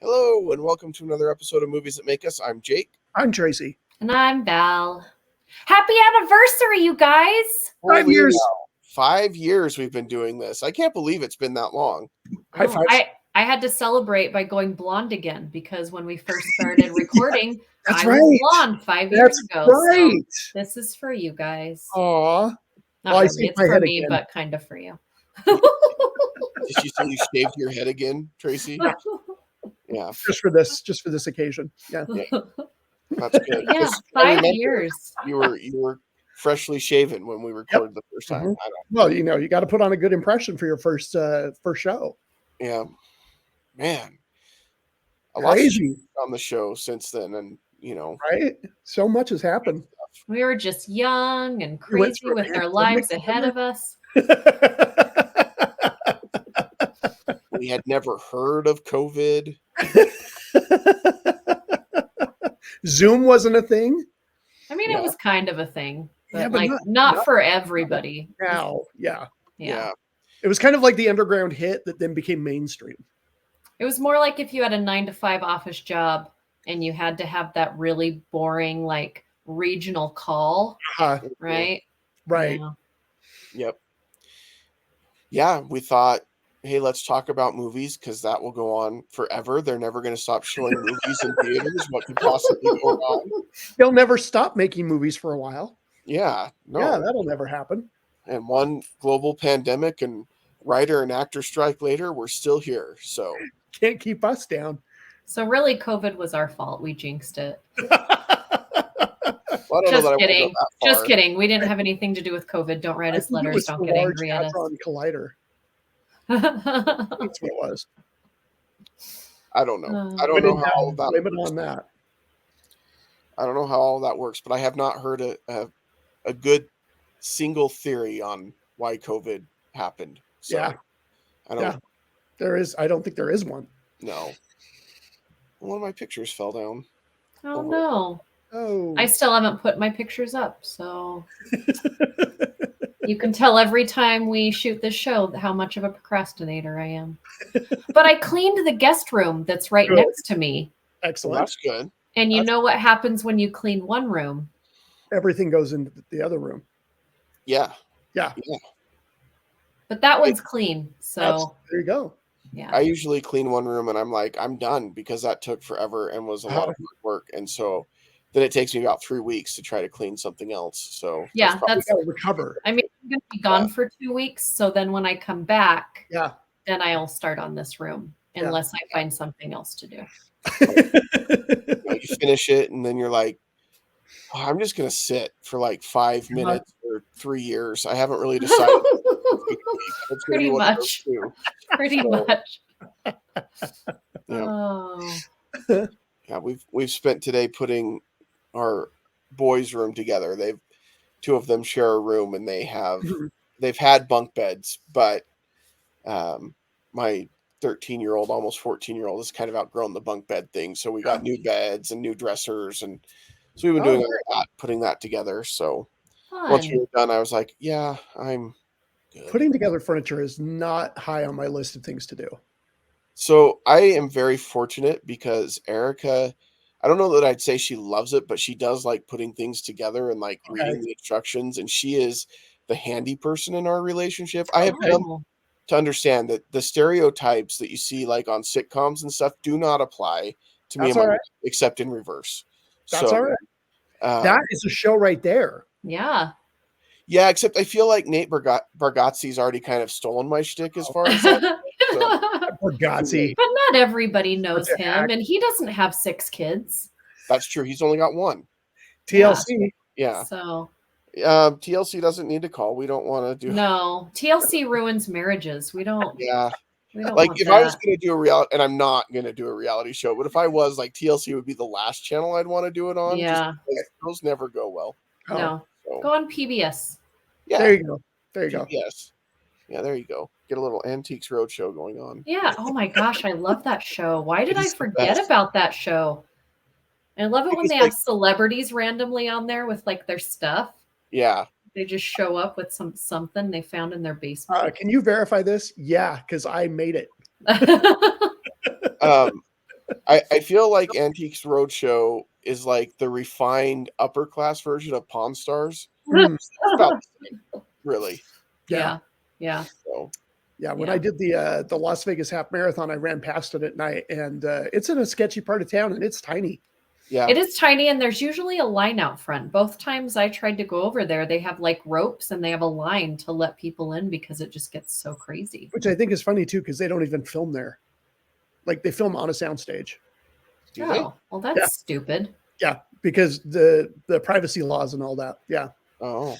Hello, and welcome to another episode of Movies That Make Us. I'm Jake. I'm Tracy. And I'm Val. Happy anniversary, you guys! 5 years. 5 years we've been doing this. I can't believe it's been that long. High five. I had to celebrate by going blonde again because when we first started recording, That's I right. was blonde 5 years ago. Right. So this is for you guys. Aw. Not Well, I really, see it's my for head me, again. but kind of for you. Did you say you shaved your head again, Tracy? Yeah, Just for this occasion. Yeah. that's good. Yeah, 5 years. You were freshly shaven when we recorded the first time. Mhm. Well, you got to put on a good impression for your first show. Yeah, man, a lot Crazy, on the show since then, and right? So much has happened. We were just young and We went crazy through a with our pandemic lives together. ahead of us. we had never heard of COVID. Zoom wasn't a thing. I mean, Yeah. it was kind of a thing, but, Yeah, but like not not for everybody. now. Yeah. Yeah, It was kind of like the underground hit that then became mainstream. It was more like if you had a 9-to-5 office job and you had to have that really boring, like regional call, right? Right. Yeah. Yep. Yeah, we thought, hey, let's talk about movies because that will go on forever. They're never going to stop showing movies in theaters. What could possibly go wrong? They'll never stop making movies for a while. Yeah, no. Yeah, that'll never happen. And one global pandemic and writer and actor strike later, we're still here. So Can't keep us down. So really, COVID was our fault. We jinxed it. well, I don't know Just that I wanna go kidding. that far. Just kidding. We didn't have anything to do with COVID. Don't write I us think it letters. was Don't the get Large angry at us. Hadron Collider. That's what it was. I don't know. I Oh. don't know how all of that Blame it works. on that. I don't know how all that works, but I have not heard a good single theory on why COVID happened. So Yeah. I don't Yeah. There is. I don't think there is one. know. One of my pictures fell down. Oh no. Oh. I still haven't put my pictures up, so you can tell every time we shoot this show how much of a procrastinator I am. But I cleaned the guest room that's right Good. next to me. Well, Excellent. that's good. And you That's- know what happens when you clean one room? Everything goes into the other room. Yeah. Yeah. But that one's clean. So There you go. yeah. I usually clean one room and I'm like, I'm done because that took forever and was a lot of hard work. And so then it takes me about 3 weeks to try to clean something else. So Yeah, We that's gotta recover. I mean, I'm gonna be gone for 2 weeks. So then when I come back, Yeah. then I'll start on this room Yeah. unless I find something else to do. you finish it and then you're like, oh, I'm just going to sit for like 5 minutes or 3 years. I haven't really decided. It's gonna be Pretty one of those much. two. Pretty So, much. Yeah. Oh. Yeah, we've spent today putting our boys' room together. Two of them share a room and they've had bunk beds, but my 13-year-old, almost 14-year-old has kind of outgrown the bunk bed thing. So we got new beds and new dressers, and so we've been doing all that, putting that together. So once we Fun. were done, I was like, yeah, I'm good. Putting together furniture is not high on my list of things to do. So I am very fortunate because Erica, I don't know that I'd say she loves it, but she does like putting things together and like reading the instructions. And she is the handy person in our relationship. I have come Oh. to understand that the stereotypes that you see like on sitcoms and stuff do not apply to me That's and my all right. wife, except in reverse. That's So, all right. That is a show right there. Yeah. yeah, except I feel like Nate Bargatze's already kind of stolen my shtick as far as that. But Poor Gotsy. not everybody knows Such a him, hack. and he doesn't have 6 kids. That's true. He's only got one. TLC. Yeah. So TLC doesn't need to call. We don't want to do. no, TLC ruins marriages. We don't. Yeah. We don't Like want if that. I was going to do a reality, and I'm not going to do a reality show, but if I was, like, TLC would be the last channel I'd want to do it on. Yeah. Just because those never go well. Oh, No. So, Go on PBS. yeah. There you go. There you go. Yes. Yeah, there you go. Get a little Antiques Roadshow going on. Yeah. Oh my gosh, I love that show. Why did It I is the forget best. about that show? I love it when Because, they like, have celebrities randomly on there with like their stuff. yeah. They just show up with something they found in their basement. Can you verify this? Yeah, because I made it. I feel like Antiques Roadshow is like the refined upper class version of Pawn Stars. Mm, It's about the same, really. yeah. Yeah. So Yeah, when Yeah. I did the Las Vegas half marathon, I ran past it at night, and it's in a sketchy part of town, and it's tiny. yeah. It is tiny, and there's usually a line out front. Both times I tried to go over there, they have like ropes and they have a line to let people in because it just gets so crazy. Which I think is funny too, because they don't even film there. Like they film on a soundstage. Do they? Well, that's Yeah. stupid. Yeah, because the privacy laws and all that. Yeah. Oh.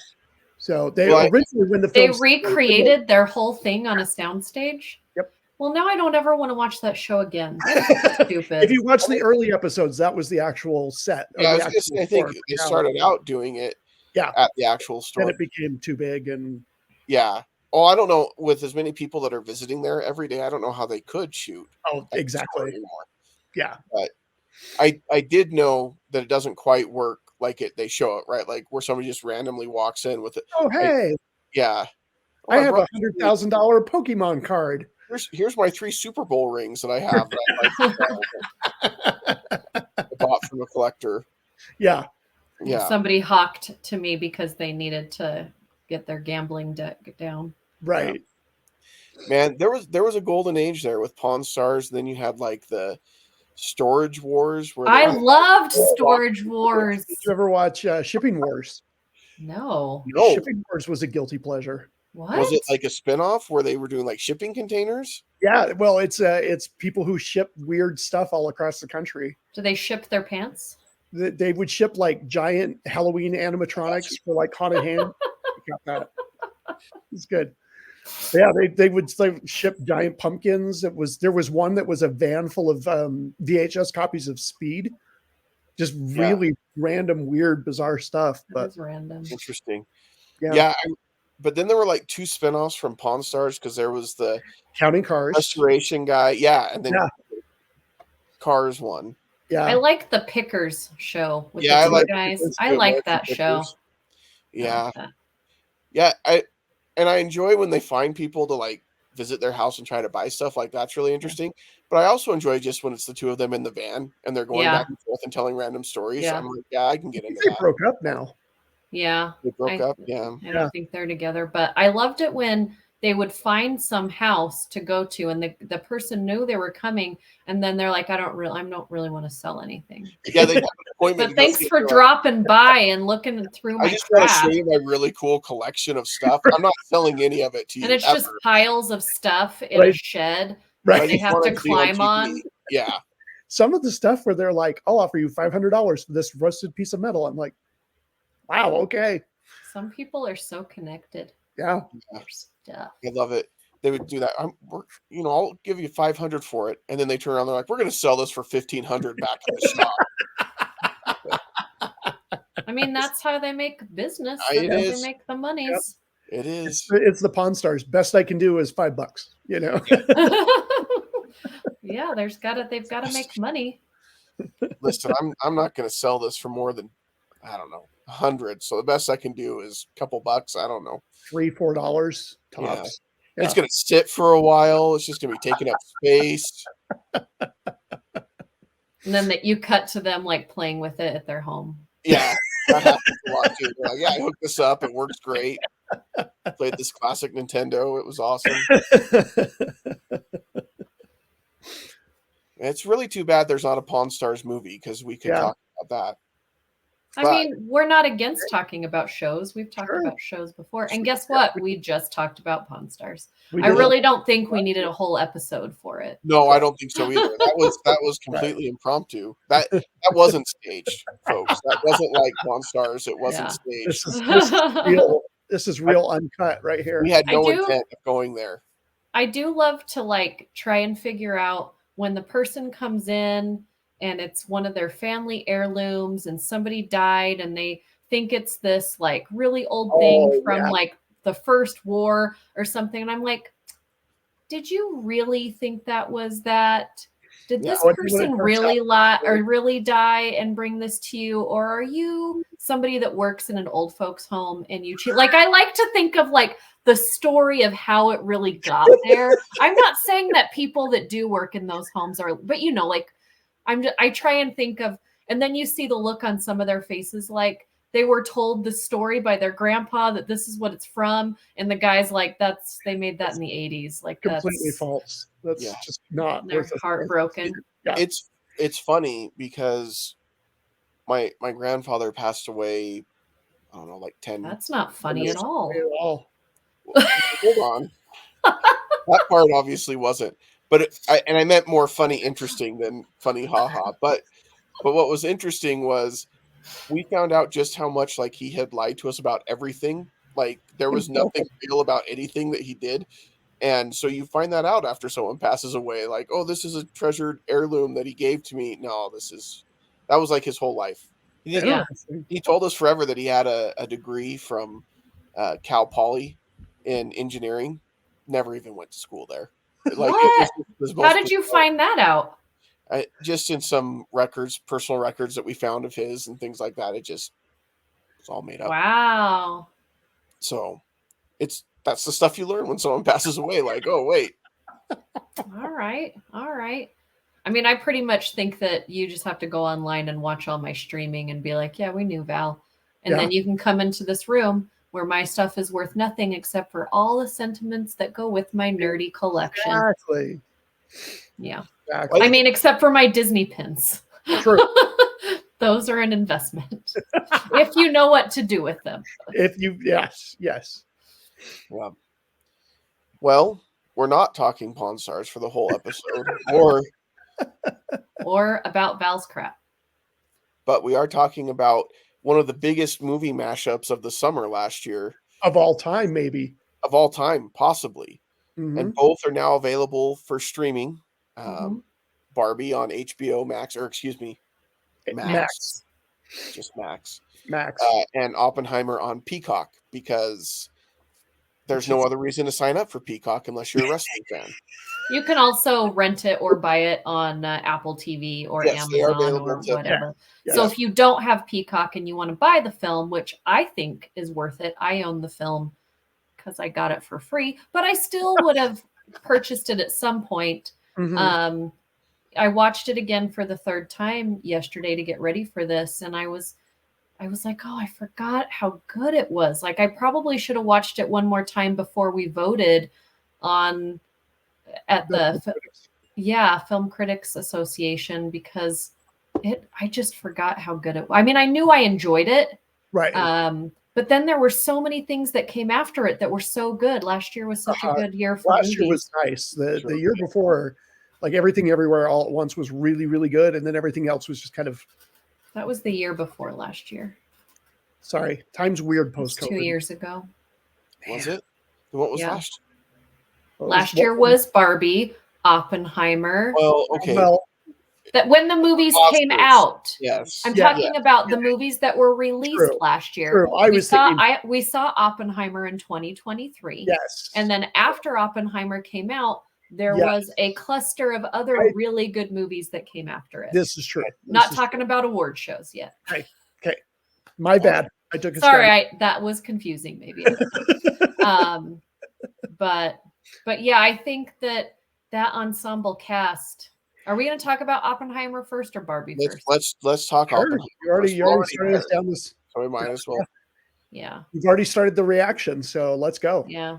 So they Well, originally when the They film recreated their whole thing on a soundstage. Yep. Well, now I don't ever want to watch that show again. That's stupid. If you watch the early episodes, that was the actual set. Yeah, I the was gonna say, I think farm. they started out doing it Yeah. at the actual store. Then it became too big, and Yeah. Oh, I don't know. With as many people that are visiting there every day, I don't know how they could shoot at the store exactly. anymore. Yeah. But I did know that it doesn't quite work like they show it, right? Like where somebody just randomly walks in with it. Oh, hey, Yeah. Oh, I have brought $100,000 Pokemon card. here's my 3 Super Bowl rings that I have that I bought from a collector. Yeah. Yeah. Somebody hawked to me because they needed to get their gambling debt down. Right. Man, there was a golden age there with Pawn Stars. Then you had like the Storage Wars where I loved Storage Wars. Did you ever watch Shipping Wars? No. No. Shipping Wars was a guilty pleasure. What? Was it like a spinoff where they were doing like shipping containers? Yeah, well, it's people who ship weird stuff all across the country. Do they ship their pants? They would ship like giant Halloween animatronics for like haunted hand. Got that. It's good. Yeah, they would ship giant pumpkins. There was one that was a van full of VHS copies of Speed. Just really random, weird, bizarre stuff. That But is random. Interesting. yeah. But then there were like 2 spinoffs from Pawn Stars because there was the Counting Cars restoration guy, and then Cars one. Yeah, I like the Pickers show with I the two like guys. I like that show. Yeah. I like that. Yeah, I enjoy when they find people to like visit their house and try to buy stuff. Like that's really interesting. But I also enjoy just when it's the two of them in the van and they're going back and forth and telling random stories. Yeah. I'm like, I can get into they that. broke up now. Yeah. They broke up. Yeah. I don't think they're together, but I loved it when they would find some house to go to and the person knew they were coming and then they're like, I don't really want to sell anything. Yeah, they have an appointment. But thanks for dropping by and looking through my I just want to crap. show you my really cool collection of stuff. I'm not selling any of it to you. And it's just piles of stuff in a shed Right. that they have to climb on. Yeah. Some of the stuff where they're like, I'll offer you $500 for this rusted piece of metal. I'm like, wow, okay. Some people are so connected. Yeah. Their stuff. I love it. They would do that. I'll give you $500 for it, and then they turn around. They're like, "We're going to sell this for $1,500 back to the shop." I mean, that's how they make business. It That's how is. they make the monies. It is. It's the Pawn Stars. Best I can do is $5, you know. Yeah, they've got to make money. Listen, I'm not going to sell this for more than, I don't know, 100. So the best I can do is a couple bucks. I don't know, $3-4 tops. Yeah. It's going to sit for a while. It's just going to be taking up space. And then that you cut to them like playing with it at their home. Yeah, that happens a lot too. They're like, I hooked this up. It works great. Played this classic Nintendo. It was awesome. It's really too bad there's not a Pawn Stars movie because we could talk about that. I mean, we're not against talking about shows. We've talked about shows before. And guess what? We just talked about Pawn Stars. I really don't think we needed a whole episode for it. No, I don't think so either. That was completely impromptu. That wasn't staged, folks. That wasn't like Pawn Stars. It wasn't staged. This is real uncut right here. We had no intent of going there. I do love to like try and figure out when the person comes in and it's one of their family heirlooms and somebody died and they think it's this like really old thing from like the first war or something. And I'm like, did you really think that was that? Did this person really lie or really die and bring this to you? Or are you somebody that works in an old folks home and you cheat? Like, I like to think of like the story of how it really got there. I'm not saying that people that do work in those homes are, but you know, like I try and think of, and then you see the look on some of their faces, like they were told the story by their grandpa that this is what it's from, and the guy's like, they made that in the 80s. Like completely false. That's just not they're worth it. heartbroken. Yeah. It's funny because my grandfather passed away, I don't know, like 10. That's not funny at all. Hold on. That part obviously wasn't. But I meant more funny, interesting than funny, haha. But what was interesting was we found out just how much like he had lied to us about everything. Like there was nothing real about anything that he did. And so you find that out after someone passes away, like, oh, this is a treasured heirloom that he gave to me. No, that was like his whole life. He told us forever that he had a degree from Cal Poly in engineering. Never even went to school there. Like, what? How did you find that out? Just in some records, personal records that we found of his and things like that. It's all made up. Wow. So that's the stuff you learn when someone passes away. Like, oh, wait. All right. I mean, I pretty much think that you just have to go online and watch all my streaming and be like, yeah, we knew Val. And then you can come into this room where my stuff is worth nothing except for all the sentiments that go with my nerdy collection. Exactly. Yeah. Exactly. I mean, except for my Disney pins. True. Those are an investment. If you know what to do with them. Yes. Yeah. Well, we're not talking Pawn Stars for the whole episode or about Val's crap. But we are talking about one of the biggest movie mashups of the summer last year. Of all time, maybe. Of all time, possibly. Mm-hmm. And both are now available for streaming. Barbie on HBO Max, or excuse me, Max. Just Max. And Oppenheimer on Peacock, because there's no other reason to sign up for Peacock unless you're a wrestling fan. You can also rent it or buy it on Apple TV or Amazon or whatever. Yeah. So if you don't have Peacock and you want to buy the film, which I think is worth it, I own the film because I got it for free, but I still would have purchased it at some point. Mm-hmm. I watched it again for the third time yesterday to get ready for this, and I was like, oh, I forgot how good it was. Like, I probably should have watched it one more time before we voted at the Film Critics Association, because I just forgot how good it was. I mean, I knew I enjoyed it. Right. But then there were so many things that came after it that were so good. Last year was such a good year for movies. Last year was nice. The year before, like Everything Everywhere All at Once was really, really good. And then everything else was just kind of. That was the year before last year. Sorry. Time's weird post-COVID. 2 years ago. Was it? What was last? Last year was Barbie, Oppenheimer. Well, okay. That when the movies came out. Yes. I'm talking about the movies that were released last year. True. We saw Oppenheimer in 2023. Yes. And then after Oppenheimer came out, there was a cluster of other really good movies that came after it. This is true. Not talking about award shows yet. Okay. My bad. I took a Sorry, that was confusing maybe. But yeah, I think that ensemble cast. Are we going to talk about Oppenheimer first or Barbie first? Let's talk Oppenheimer. You already started us down this. So we might as well. Yeah. We've already started the reaction, so let's go. Yeah.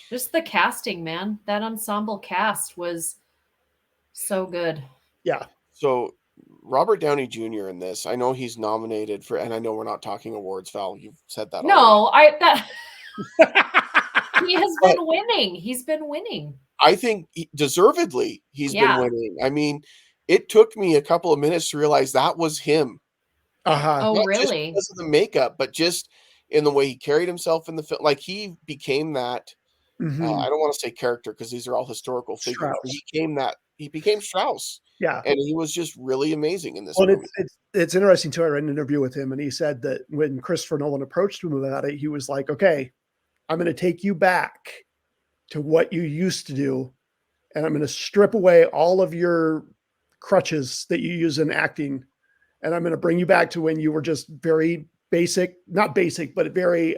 Just the casting, man. That ensemble cast was so good. Yeah. So Robert Downey Jr. in this, I know he's nominated for, and I know we're not talking awards, Val. You've said that. No, he has been winning. He's been winning. I think deservedly he's been winning. I mean, it took me a couple of minutes to realize that was him. Oh, Not really? Just because of the makeup, but just in the way he carried himself in the film. Like, he became that. Mm-hmm. I don't want to say character because these are all historical figures. He became Strauss. Yeah. And he was just really amazing in this movie. It's interesting too. I read an interview with him, and he said that when Christopher Nolan approached him about it, he was like, okay, I'm going to take you back to what you used to do, and I'm going to strip away all of your crutches that you use in acting, and I'm going to bring you back to when you were just very basic, not basic, but very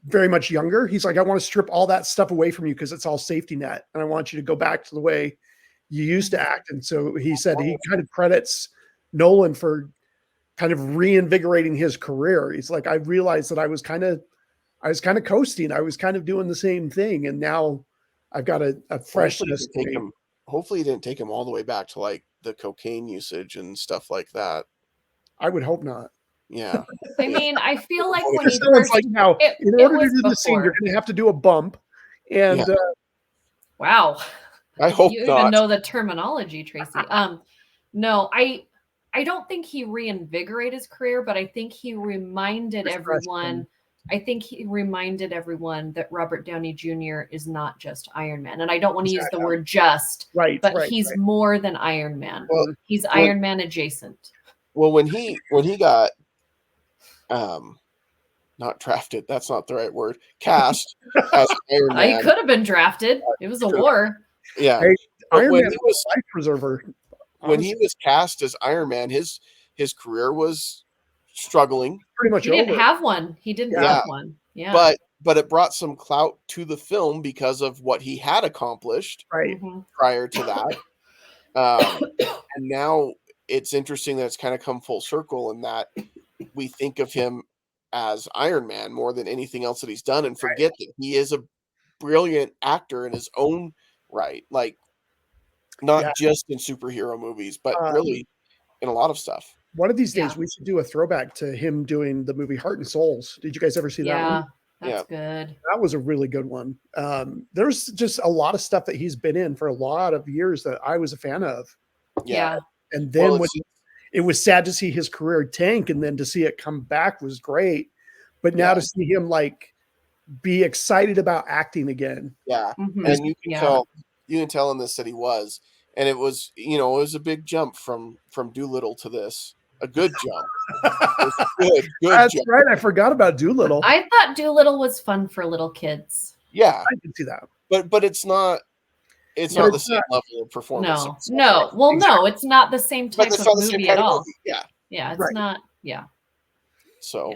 very much younger. He's like, I want to strip all that stuff away from you because it's all safety net, and I want you to go back to the way you used to act. And so he said he kind of credits Nolan for kind of reinvigorating his career. He's like, I realized that I was kind of coasting. I was kind of doing the same thing, and now I've got a freshness. Hopefully, he didn't take him all the way back to like the cocaine usage and stuff like that. I would hope not. Yeah. I mean, I feel like when he first, like, now, in order to do the scene, you're going to have to do a bump. And wow, I hope you not. even know the terminology, Tracy. No, I don't think he reinvigorated his career, but I think he reminded everyone. I think he reminded everyone that Robert Downey Jr. is not just Iron Man. And I don't want to use the word just, but he's more than Iron Man. Well, he's Iron Man adjacent. Well, when he got not drafted, that's not the right word, cast as Iron Man. He could have been drafted. It was a war. Yeah. Hey, Iron Man was life preserver. When he was cast as Iron Man, his career was struggling. Pretty much he didn't have one. He didn't have one. Yeah. But it brought some clout to the film because of what he had accomplished prior to that. And now it's interesting that it's kind of come full circle in that we think of him as Iron Man more than anything else that he's done, and forget that he is a brilliant actor in his own right. Like, not just in superhero movies, but really in a lot of stuff. One of these days, we should do a throwback to him doing the movie Heart and Souls. Did you guys ever see that one? That's good. That was a really good one. There's just a lot of stuff that he's been in for a lot of years that I was a fan of. Yeah. And then it was sad to see his career tank, and then to see it come back was great. But now to see him like be excited about acting again. Yeah. And you can tell in this that he was. And it was, it was a big jump from Doolittle to this. A good jump. Good That's jump. right. I forgot about Doolittle. I thought Doolittle was fun for little kids. Yeah. I can see that. But it's not the same level of performance. No. Well, no, it's not the same type of movie at all. Yeah. Yeah, it's not. Yeah. So,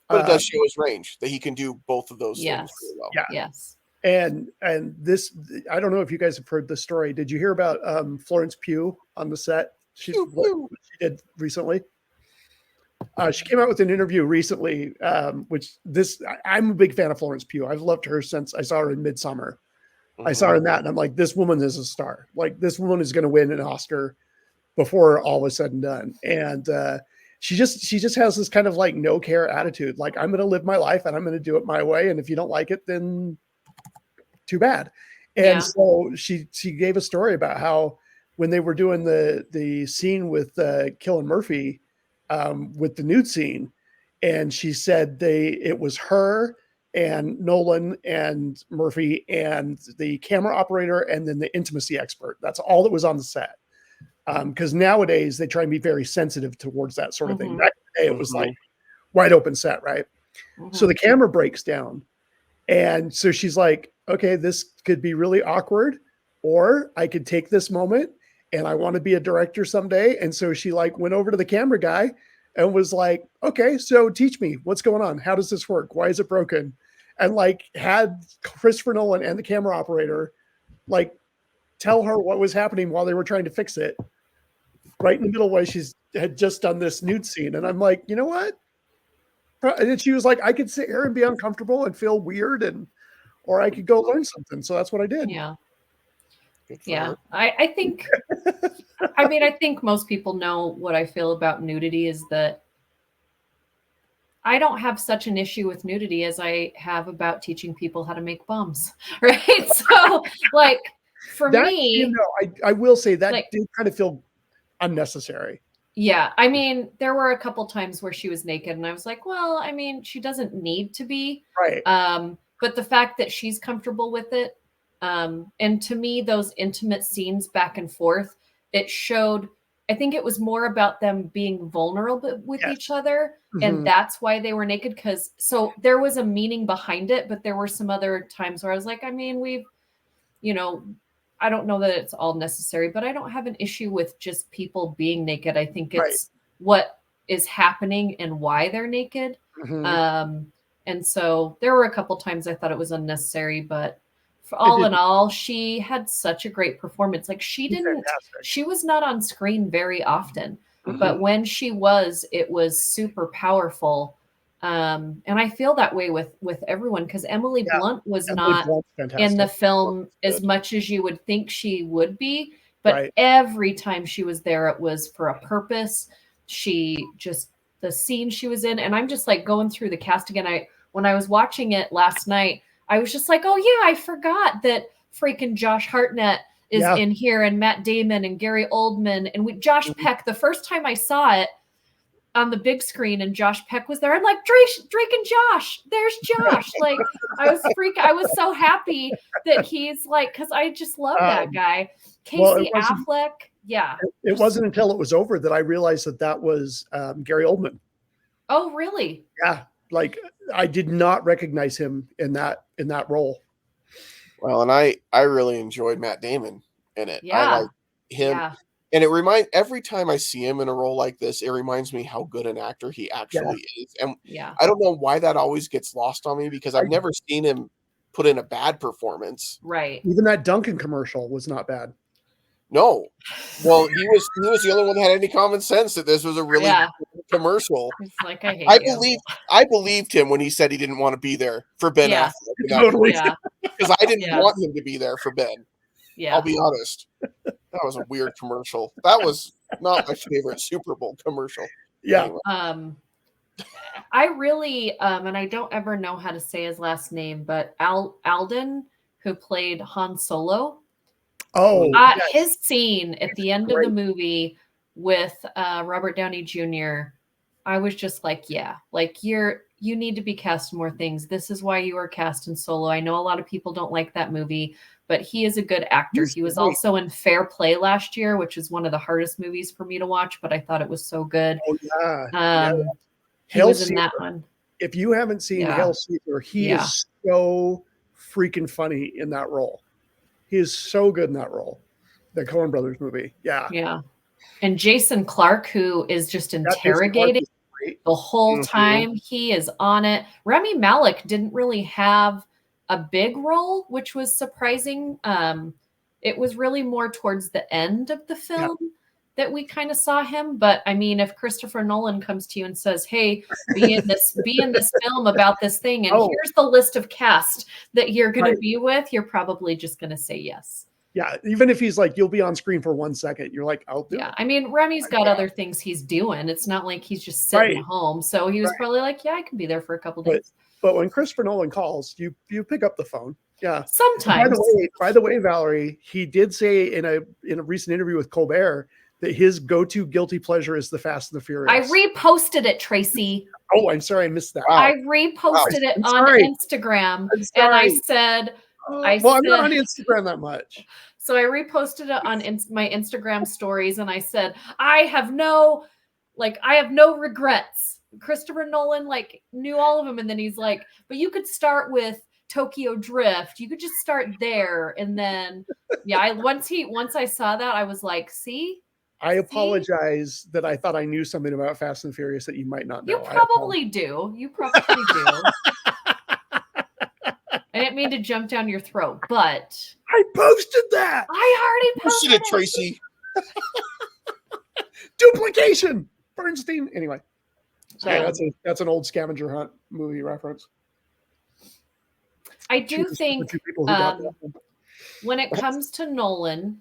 but it does show his range that he can do both of those things really well. Yeah. Yes. And this, I don't know if you guys have heard this story. Did you hear about Florence Pugh on the set? What she did recently. She came out with an interview recently, I'm a big fan of Florence Pugh. I've loved her since I saw her in Midsommar. I saw her in that, and I'm like, this woman is a star. Like, this woman is going to win an Oscar before all is said and done. And she just has this kind of like no care attitude. Like, I'm going to live my life and I'm going to do it my way. And if you don't like it, then too bad. And so she gave a story about how when they were doing the scene with Cillian Murphy with the nude scene, and she said it was her and Nolan and Murphy and the camera operator and then the intimacy expert. That's all that was on the set. Because nowadays they try and be very sensitive towards that sort of thing. Back in the day, it was like wide open set, right? So the camera breaks down. And so she's like, okay, this could be really awkward, or I could take this moment and I want to be a director someday. And so she like went over to the camera guy and was like, okay, so teach me what's going on. How does this work? Why is it broken? And like had Christopher Nolan and the camera operator like tell her what was happening while they were trying to fix it right in the middle while she had just done this nude scene. And I'm like, you know what? And then she was like, I could sit here and be uncomfortable and feel weird, or I could go learn something. So that's what I did. Yeah. Yeah. I think, I think most people know what I feel about nudity is that I don't have such an issue with nudity as I have about teaching people how to make bombs. Right. So like for me, I will say that did kind of feel unnecessary. Yeah. I mean, there were a couple times where she was naked and I was like, well, I mean, she doesn't need to be. Right. But the fact that she's comfortable with it, and to me, those intimate scenes back and forth, it showed I think it was more about them being vulnerable with each other. And that's why they were naked. So there was a meaning behind it, but there were some other times where I was like, I mean, I don't know that it's all necessary, but I don't have an issue with just people being naked. I think it's what is happening and why they're naked. And so there were a couple times I thought it was unnecessary, but all in all, she had such a great performance. Like she was not on screen very often, but when she was, it was super powerful. And I feel that way with everyone, because Emily Blunt was not in the film as much as you would think she would be, but every time she was there, it was for a purpose. The scene she was in, and I'm just like going through the cast again. When I was watching it last night, I was just like, oh yeah, I forgot that freaking Josh Hartnett is in here, and Matt Damon and Gary Oldman and Josh Peck. The first time I saw it on the big screen and Josh Peck was there, I'm like, Drake and Josh, there's Josh. Like I was so happy that he's like, because I just love that guy. Casey Affleck. Yeah. It wasn't until it was over that I realized that was Gary Oldman. Oh, really? Yeah. Like I did not recognize him in that role. Well, and I really enjoyed Matt Damon in it. Yeah. I like him. Yeah. And every time I see him in a role like this, it reminds me how good an actor he actually is. And I don't know why that always gets lost on me, because I've never seen him put in a bad performance. Right. Even that Duncan commercial was not bad. No. Well, he was the only one that had any common sense that this was a really good commercial. It's like, I believed him when he said he didn't want to be there for Ben Affleck. Totally. Because I didn't want him to be there for Ben. Yeah. I'll be honest. That was a weird commercial. That was not my favorite Super Bowl commercial. Yeah. Anyway. I really, and I don't ever know how to say his last name, but Alden, who played Han Solo. Oh, his scene at the end of the movie with Robert Downey Jr., I was just like, you need to be cast in more things. This is why you were cast in Solo. I know a lot of people don't like that movie, but he is a good actor. He was also in Fair Play last year, which is one of the hardest movies for me to watch, but I thought it was so good. Oh, yeah. He was in that one. If you haven't seen Hail Caesar, he is so freaking funny in that role. He is so good in that role. The Coen Brothers movie. Yeah. Yeah. And Jason Clarke, who is just interrogating the whole time. He is on it. Rami Malek didn't really have a big role, which was surprising. It was really more towards the end of the film that we kind of saw him. But I mean, if Christopher Nolan comes to you and says, hey, be in this film about this thing, and here's the list of cast that you're going to be with, you're probably just going to say yes. Yeah, even if he's like, you'll be on screen for 1 second, you're like, I'll do it. I mean, Remi's got other things he's doing. It's not like he's just sitting at home. So he was probably like, I can be there for a couple days. But when Christopher Nolan calls, you pick up the phone. Yeah. Sometimes. By the way, Valerie, he did say in a recent interview with Colbert that his go-to guilty pleasure is the Fast and the Furious. I reposted it, Tracy. Oh, I'm sorry, I missed that. I reposted it on Instagram, and I said, I'm not on Instagram that much. So I reposted it on my Instagram stories, and I said, I have no regrets. Christopher Nolan knew all of them, and then he's like, but you could start with Tokyo Drift. You could just start there, and then once I saw that, I was like, see. I apologize that I thought I knew something about Fast and Furious that you might not know. You probably do. I didn't mean to jump down your throat, but I posted that. I already posted it, Tracy. Duplication, Bernstein. Anyway, sorry, that's an old Scavenger Hunt movie reference. I do think when it comes to Nolan,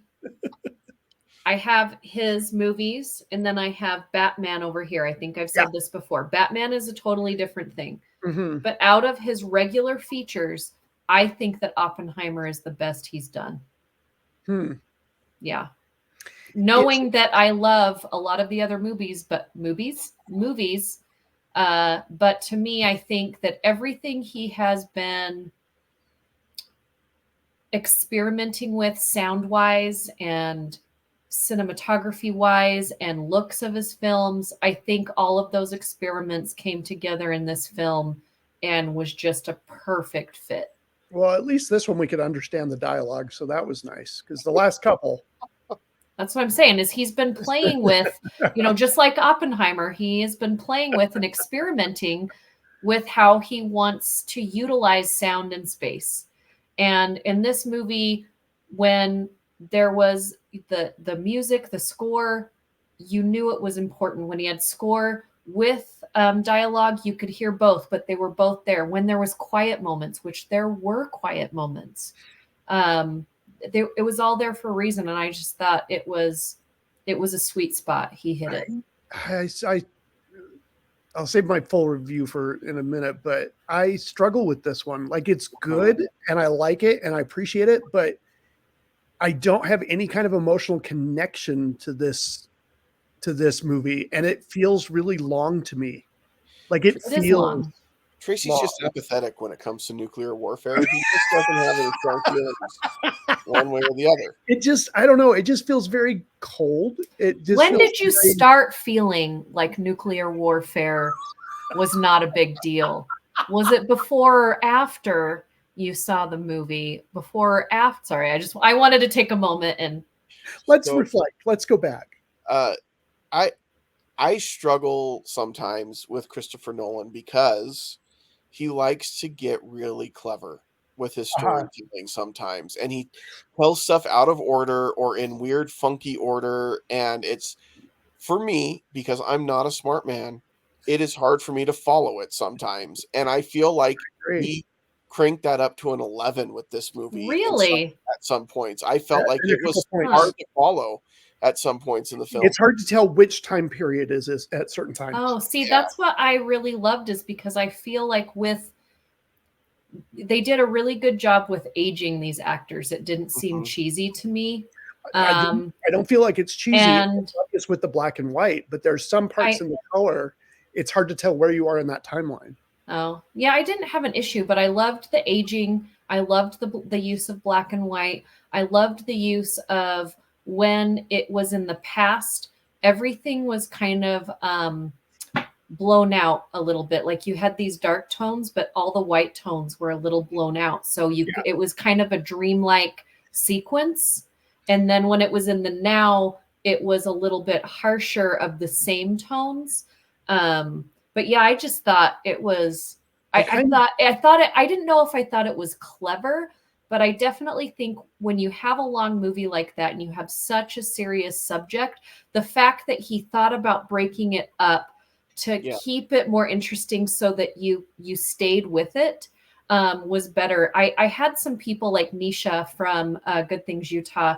I have his movies, and then I have Batman over here. I think I've said this before. Batman is a totally different thing. Mm-hmm. But out of his regular features, I think that Oppenheimer is the best he's done. Yeah. Knowing that I love a lot of the other movies, but to me, I think that everything he has been experimenting with sound-wise and cinematography wise and looks of his films. I think all of those experiments came together in this film and was just a perfect fit. Well, at least this one we could understand the dialogue, so that was nice. Because the last couple, that's what I'm saying, is he's been playing with, just like Oppenheimer, he has been playing with and experimenting with how he wants to utilize sound and space. And in this movie, when there was the music, the score, you knew it was important. When he had score with dialogue, you could hear both, but they were both there. When there was quiet moments, which there were quiet moments, it was all there for a reason. And I just thought it was a sweet spot. He hit it. I'll save my full review for in a minute, but I struggle with this one. Like, it's good and I like it and I appreciate it, but I don't have any kind of emotional connection to this movie, and it feels really long to me. Like, it feels long. Tracy's just apathetic when it comes to nuclear warfare. He just doesn't have any strong feelings one way or the other. I don't know. It just feels very cold. When did you start feeling like nuclear warfare was not a big deal? Was it before or after you saw the movie? Before or after? Sorry, I wanted to take a moment and let's reflect. Let's go back. I struggle sometimes with Christopher Nolan because he likes to get really clever with his storytelling sometimes, and he tells stuff out of order or in weird, funky order. And it's, for me, because I'm not a smart man, it is hard for me to follow it sometimes. And I feel like he cranked that up to an 11 with this movie. Really? At some points, I felt like it was hard to follow at some points in the film. It's hard to tell which time period is at certain times. Oh, see, that's what I really loved, is because I feel like they did a really good job with aging these actors. It didn't seem cheesy to me. I don't feel like it's cheesy. And it's with the black and white, but there's some parts in the color. It's hard to tell where you are in that timeline. Oh, yeah, I didn't have an issue, but I loved the aging. I loved the use of black and white. I loved the use of when it was in the past, everything was kind of blown out a little bit. Like, you had these dark tones, but all the white tones were a little blown out. So it was kind of a dreamlike sequence. And then when it was in the now, it was a little bit harsher of the same tones. But yeah, I just thought it was, I didn't know if I thought it was clever, but I definitely think when you have a long movie like that and you have such a serious subject, the fact that he thought about breaking it up to keep it more interesting so that you stayed with it was better. I had some people like Nisha from Good Things Utah.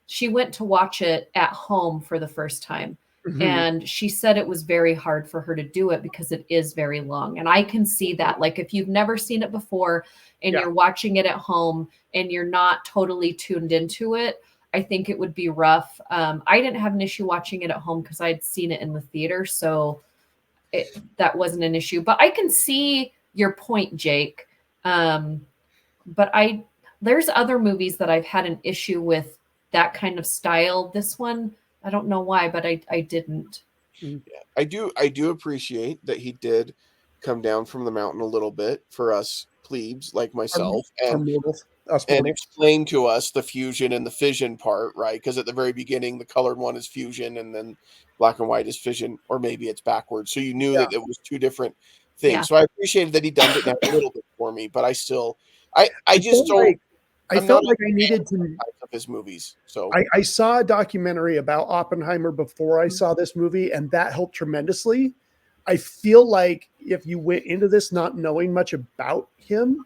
She went to watch it at home for the first time. Mm-hmm. And she said it was very hard for her to do it because it is very long. And I can see that. Like, if you've never seen it before and you're watching it at home and you're not totally tuned into it, I think it would be rough. I didn't have an issue watching it at home because I'd seen it in the theater. So that wasn't an issue. But I can see your point, Jake. But there's other movies that I've had an issue with that kind of style. This one, I don't know why, but I didn't. Yeah, I do appreciate that he did come down from the mountain a little bit for us plebes like myself and explain to us the fusion and the fission part, right? Because at the very beginning, the colored one is fusion and then black and white is fission, or maybe it's backwards. So you knew that it was two different things. Yeah. So I appreciated that he done it a little bit for me, but I still, I just don't. I felt like I needed to of his movies. So I saw a documentary about Oppenheimer before I saw this movie, and that helped tremendously. I feel like if you went into this not knowing much about him,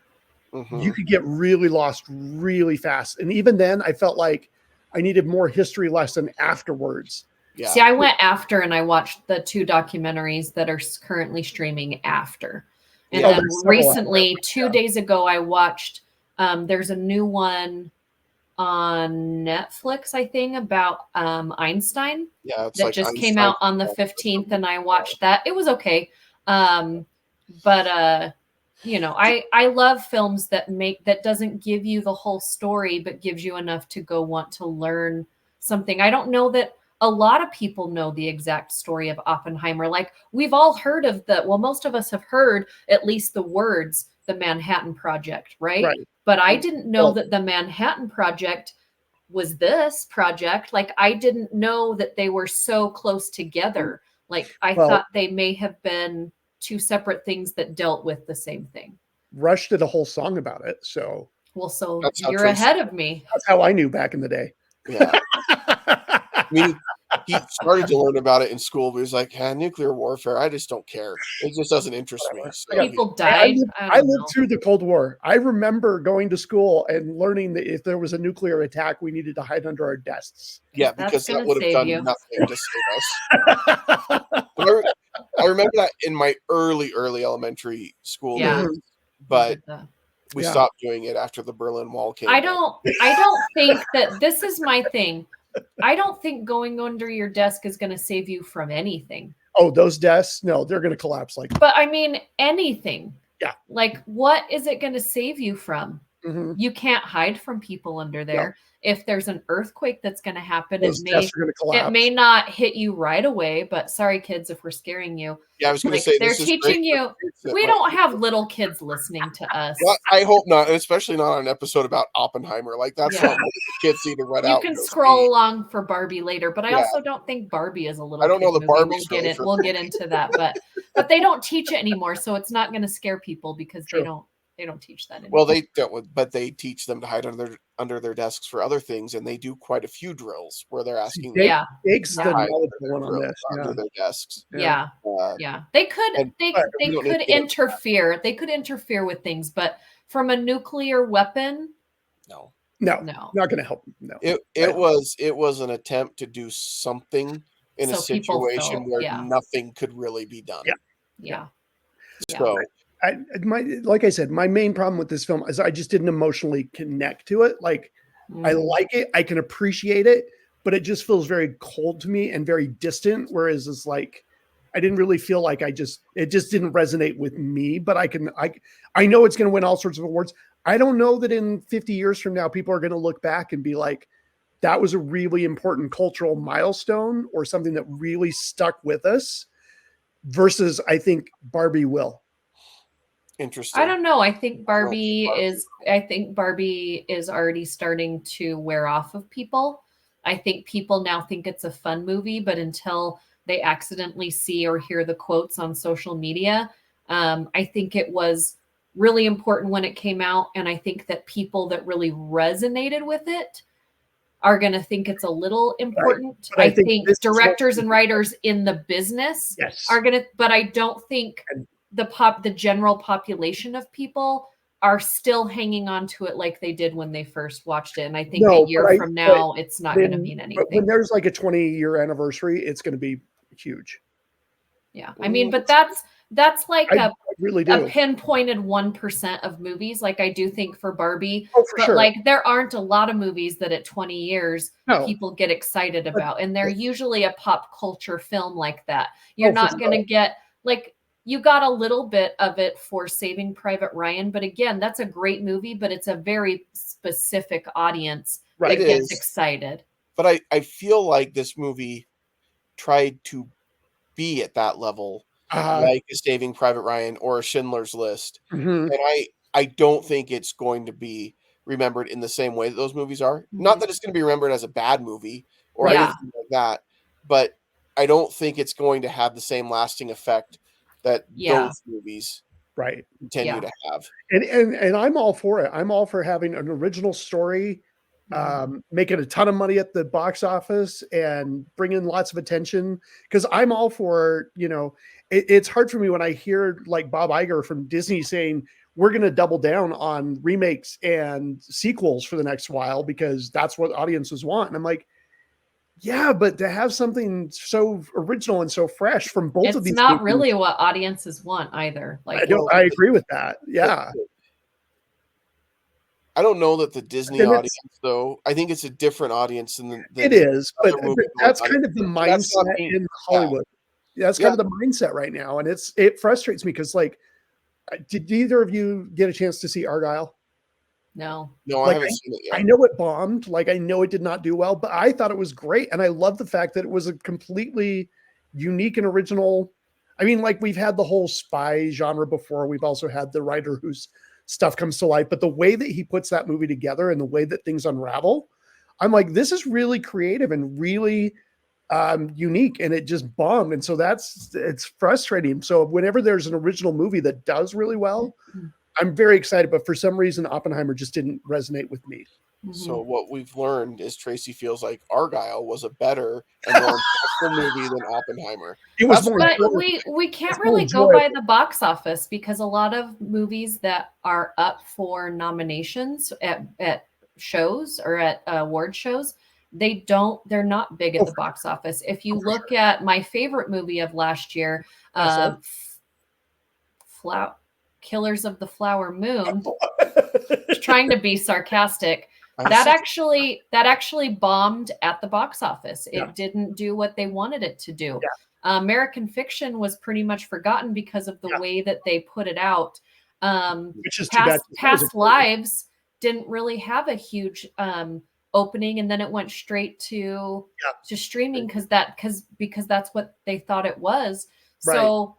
you could get really lost really fast. And even then, I felt like I needed more history lesson afterwards. Yeah. See, I went after and I watched the 2 documentaries that are currently streaming after. And then recently, 2 days ago, I watched there's a new one on Netflix, I think, about Einstein. Yeah, that just came out on the 15th, and I watched that. It was okay, but I love films that doesn't give you the whole story, but gives you enough to go want to learn something. I don't know that a lot of people know the exact story of Oppenheimer. Like we've all heard of most of us have heard at least the words, the Manhattan Project, right? But I didn't know that the Manhattan Project was this project. Like I didn't know that they were so close together. Like I thought they may have been two separate things that dealt with the same thing. Rush did a whole song about it. So you're ahead of me. That's how I knew back in the day. Yeah. I mean, he started to learn about it in school, but he was like, nuclear warfare, I just don't care. It just doesn't interest me. So people died. I lived through the Cold War. I remember going to school and learning that if there was a nuclear attack, we needed to hide under our desks. Yeah, because that would have done nothing to save us. I remember that in my early elementary school days, but we stopped doing it after the Berlin Wall came. I don't think that this is my thing. I don't think going under your desk is going to save you from anything. Oh, those desks? No, they're going to collapse. But I mean, anything. Yeah. Like, what is it going to save you from? Mm-hmm. You can't hide from people under there. Yeah. If there's an earthquake that's going to happen, those desks are going to collapse. It may not hit you right away, but sorry, kids, if we're scaring you. Yeah, I was going to say, they're teaching you. We don't have little kids listening to us. Well, I hope not, and especially not on an episode about Oppenheimer. Like that's not what the kids need to run out. You can scroll along for Barbie later, but I also don't think Barbie is a little. I don't know the Barbie. We'll get into that, but they don't teach it anymore, so it's not going to scare people because they don't teach that anymore. Well, they don't, but they teach them to hide under their desks for other things, and they do quite a few drills where they're asking. Jake's the knowledgeable one on this. Under their desks. Yeah. They could interfere. They could interfere with things, but from a nuclear weapon, no, not going to help. No, it was an attempt to do something in a situation where nothing could really be done. Yeah. So. Like I said, my main problem with this film is I just didn't emotionally connect to it. Like, I like it, I can appreciate it, but it just feels very cold to me and very distant. Whereas it's like, I didn't really feel like it just didn't resonate with me. But I know it's going to win all sorts of awards. I don't know that in 50 years from now, people are going to look back and be like, that was a really important cultural milestone or something that really stuck with us. Versus, I think Barbie will. Interesting. I don't know. I think Barbie is already starting to wear off of people. I think people now think it's a fun movie, but until they accidentally see or hear the quotes on social media, I think it was really important when it came out. And I think that people that really resonated with it are going to think it's a little important. I think directors and writers in the business are going to, but I don't think the general population of people are still hanging on to it like they did when they first watched it. And I think a year from now, it's not going to mean anything. But when there's like a 20-year anniversary, it's going to be huge. Yeah. I mean, but that's like a pinpointed 1% of movies. Like I do think for Barbie, sure. Like there aren't a lot of movies that at 20 years people get excited about. And they're usually a pop culture film like that. You're not going to get like, you got a little bit of it for Saving Private Ryan, but again, that's a great movie, but it's a very specific audience that gets excited. But I feel like this movie tried to be at that level, like a Saving Private Ryan or a Schindler's List. Mm-hmm. And I don't think it's going to be remembered in the same way that those movies are. Mm-hmm. Not that it's going to be remembered as a bad movie or anything like that, but I don't think it's going to have the same lasting effect that those movies continue to have. And I'm all for it. I'm all for having an original story, making a ton of money at the box office and bringing lots of attention. Because I'm all for, it's hard for me when I hear like Bob Iger from Disney saying, we're going to double down on remakes and sequels for the next while because that's what audiences want. And I'm like, yeah, but to have something so original and so fresh from both of these, it's not really what audiences want either. Like, I agree with that. Yeah, I don't know that the Disney audience, though. I think it's a different audience than it is, but that's kind of the mindset in Hollywood. Yeah. That's kind of the mindset right now, and it frustrates me because, like, did either of you get a chance to see Argyle? No. No, I Like, haven't seen it yet. I know it bombed. Like, I know it did not do well, but I thought it was great. And I love the fact that it was a completely unique and original. I mean, like, we've had the whole spy genre before. We've also had the writer whose stuff comes to life. But the way that he puts that movie together and the way that things unravel, I'm like, this is really creative and really unique, and it just bombed. And so it's frustrating. So whenever there's an original movie that does really well, I'm very excited, but for some reason, Oppenheimer just didn't resonate with me. So what we've learned is Tracy feels like Argyle was a better and more impactful movie than Oppenheimer. It was more, but we can't really go by the box office, because a lot of movies that are up for nominations at shows or at award shows, they're not big at the box office. If you look at my favorite movie of last year, Killers of the Flower Moon, trying to be sarcastic, that actually bombed at the box office. It didn't do what they wanted it to do. American Fiction was pretty much forgotten because of the way that they put it out. Which is too bad. Past Lives didn't really have a huge opening, and then it went straight to streaming because that's what they thought it was. So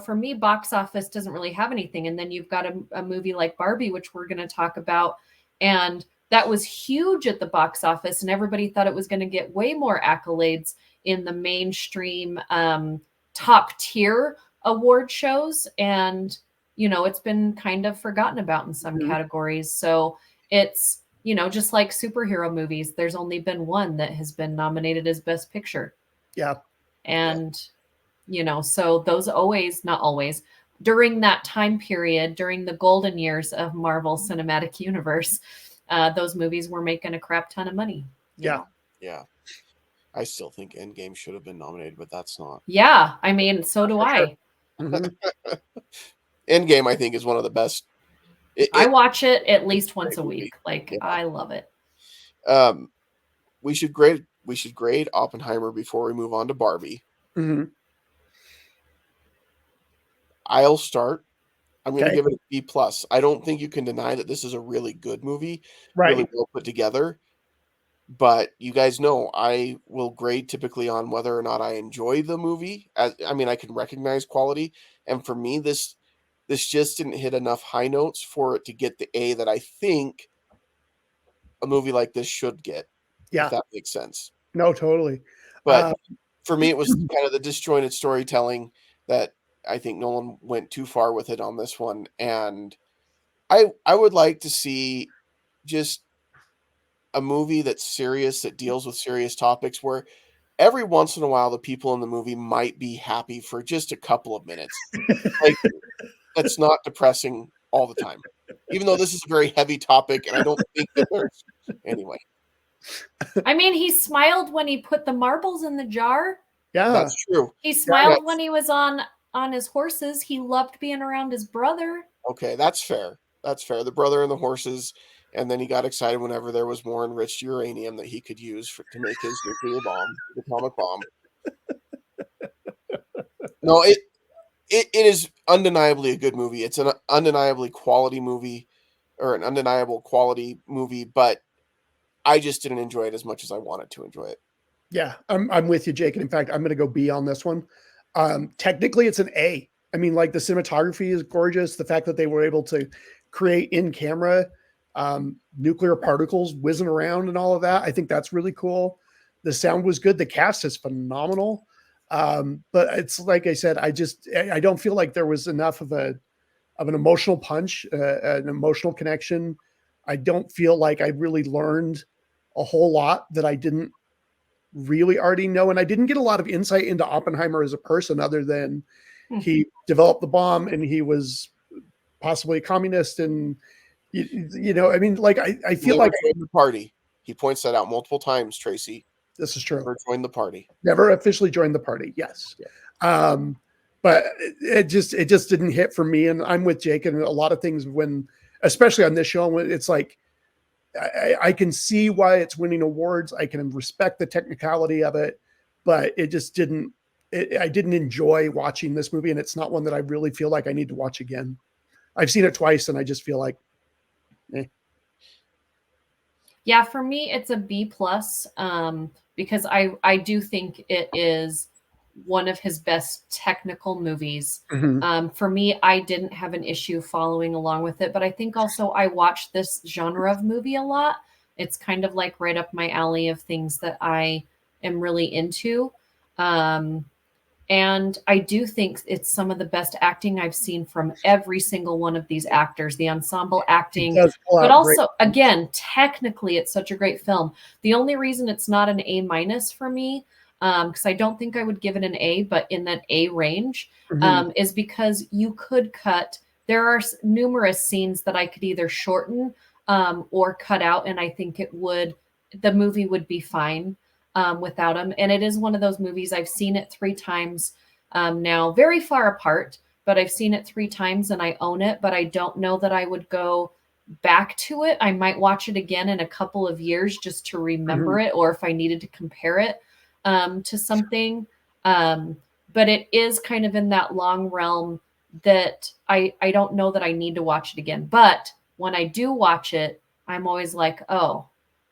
for me, box office doesn't really have anything. And then you've got a movie like Barbie, which we're going to talk about, and that was huge at the box office, and everybody thought it was going to get way more accolades in the mainstream top tier award shows. And, it's been kind of forgotten about in some categories. So it's, just like superhero movies, there's only been one that has been nominated as Best Picture. Yeah. And, so those not always, during that time period, during the golden years of Marvel Cinematic Universe, those movies were making a crap ton of money. Yeah. I still think Endgame should have been nominated, but that's not. Yeah, I mean, so do I. Endgame, I think, is one of the best. I watch it at least once a week. I love it. We should grade Oppenheimer before we move on to Barbie. I'll start. I'm going to give it a B+. I don't think you can deny that this is a really good movie, really well put together. But you guys know I will grade typically on whether or not I enjoy the movie. I can recognize quality, and for me, this just didn't hit enough high notes for it to get the A that I think a movie like this should get. Yeah, if that makes sense. No, totally. But for me, it was kind of the disjointed storytelling that I think Nolan went too far with it on this one, and I would like to see just a movie that's serious, that deals with serious topics, where every once in a while the people in the movie might be happy for just a couple of minutes. Like, that's not depressing all the time. Even though this is a very heavy topic, and I don't think that there's anyway. I mean, he smiled when he put the marbles in the jar. Yeah, that's true. He smiled when he was on his horses. He loved being around his brother. Okay, that's fair. That's fair. The brother and the horses, and then he got excited whenever there was more enriched uranium that he could use to make his nuclear bomb, the atomic bomb. No, it is undeniably a good movie. It's an undeniably quality movie, or an undeniable quality movie, but I just didn't enjoy it as much as I wanted to enjoy it. Yeah, I'm with you, Jake. And in fact, I'm going to go B on this one. Technically, it's an A. I mean, like, the cinematography is gorgeous. The fact that they were able to create in camera nuclear particles whizzing around and all of that, I think that's really cool. The sound was good. The cast is phenomenal. But it's like I said, I don't feel like there was enough of an emotional punch, an emotional connection. I don't feel like I really learned a whole lot that I didn't really already know. And I didn't get a lot of insight into Oppenheimer as a person, other than he developed the bomb and he was possibly a communist. And, I mean, like, I feel like the party. He points that out multiple times, Tracy. This is true. Never joined the party. Never officially joined the party. Yes. Yeah. But it just didn't hit for me. And I'm with Jake, and a lot of things, when, especially on this show, when it's like, I can see why it's winning awards. I can respect the technicality of it, but it just didn't, I didn't enjoy watching this movie. And it's not one that I really feel like I need to watch again. I've seen it twice, and I just feel like Yeah, for me, it's a B plus because I do think it is one of his best technical movies. For me, I didn't have an issue following along with it, but I think also I watched this genre of movie a lot. It's kind of like right up my alley of things that I am really into. And I do think it's some of the best acting I've seen from every single one of these actors, the ensemble acting, but also, again, technically, it's such a great film. The only reason it's not an A minus for me, because I don't think I would give it an A, but in that A range, is because you could cut. There are numerous scenes that I could either shorten or cut out, and I think the movie would be fine without him. And it is one of those movies, I've seen it 3 times now, very far apart, but I've seen it 3 times and I own it, but I don't know that I would go back to it. I might watch it again in a couple of years just to remember it, or if I needed to compare it to something. But it is kind of in that long realm that I don't know that I need to watch it again. But when I do watch it, I'm always like, oh,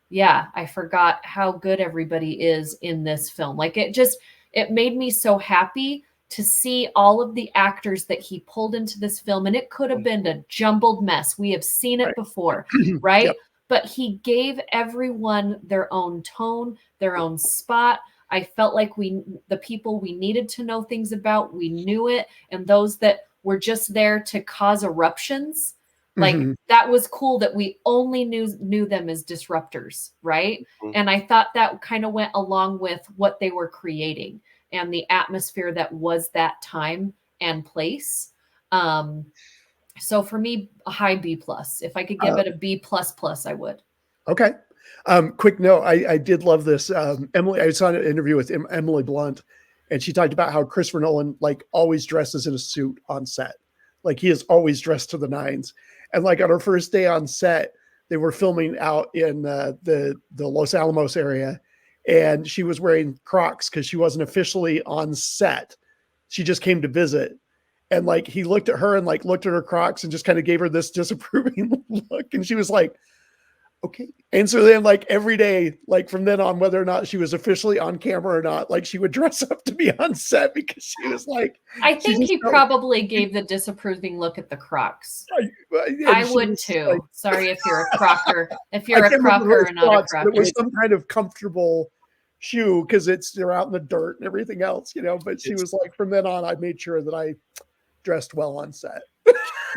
yeah, I forgot how good everybody is in this film. Like it made me so happy to see all of the actors that he pulled into this film. And it could have been a jumbled mess. We have seen it before, right? Yep. But he gave everyone their own tone, their own spot. I felt like the people we needed to know things about, we knew it. And those that were just there to cause eruptions, like that was cool that we only knew them as disruptors, right? And I thought that kind of went along with what they were creating and the atmosphere that was that time and place. So for me, a high B plus. If I could give it a B plus, I would. Okay. Quick note, I did love this. Emily, I saw an interview with Emily Blunt, and she talked about how Christopher Nolan like always dresses in a suit on set. Like he is always dressed to the nines. And like on her first day on set, they were filming out in the Los Alamos area, and she was wearing Crocs because she wasn't officially on set. She just came to visit. And like he looked at her and like looked at her Crocs and just kind of gave her this disapproving look. And she was like, okay. And so then like every day, like from then on, whether or not she was officially on camera or not, like she would dress up to be on set because she was like, I think he probably gave the disapproving look at the Crocs. I would too. Like, sorry if you're a Crocker. If you're a Crocker or not a Crocker. It was some kind of comfortable shoe because they're out in the dirt and everything else, but she was like, from then on, I made sure that I dressed well on set.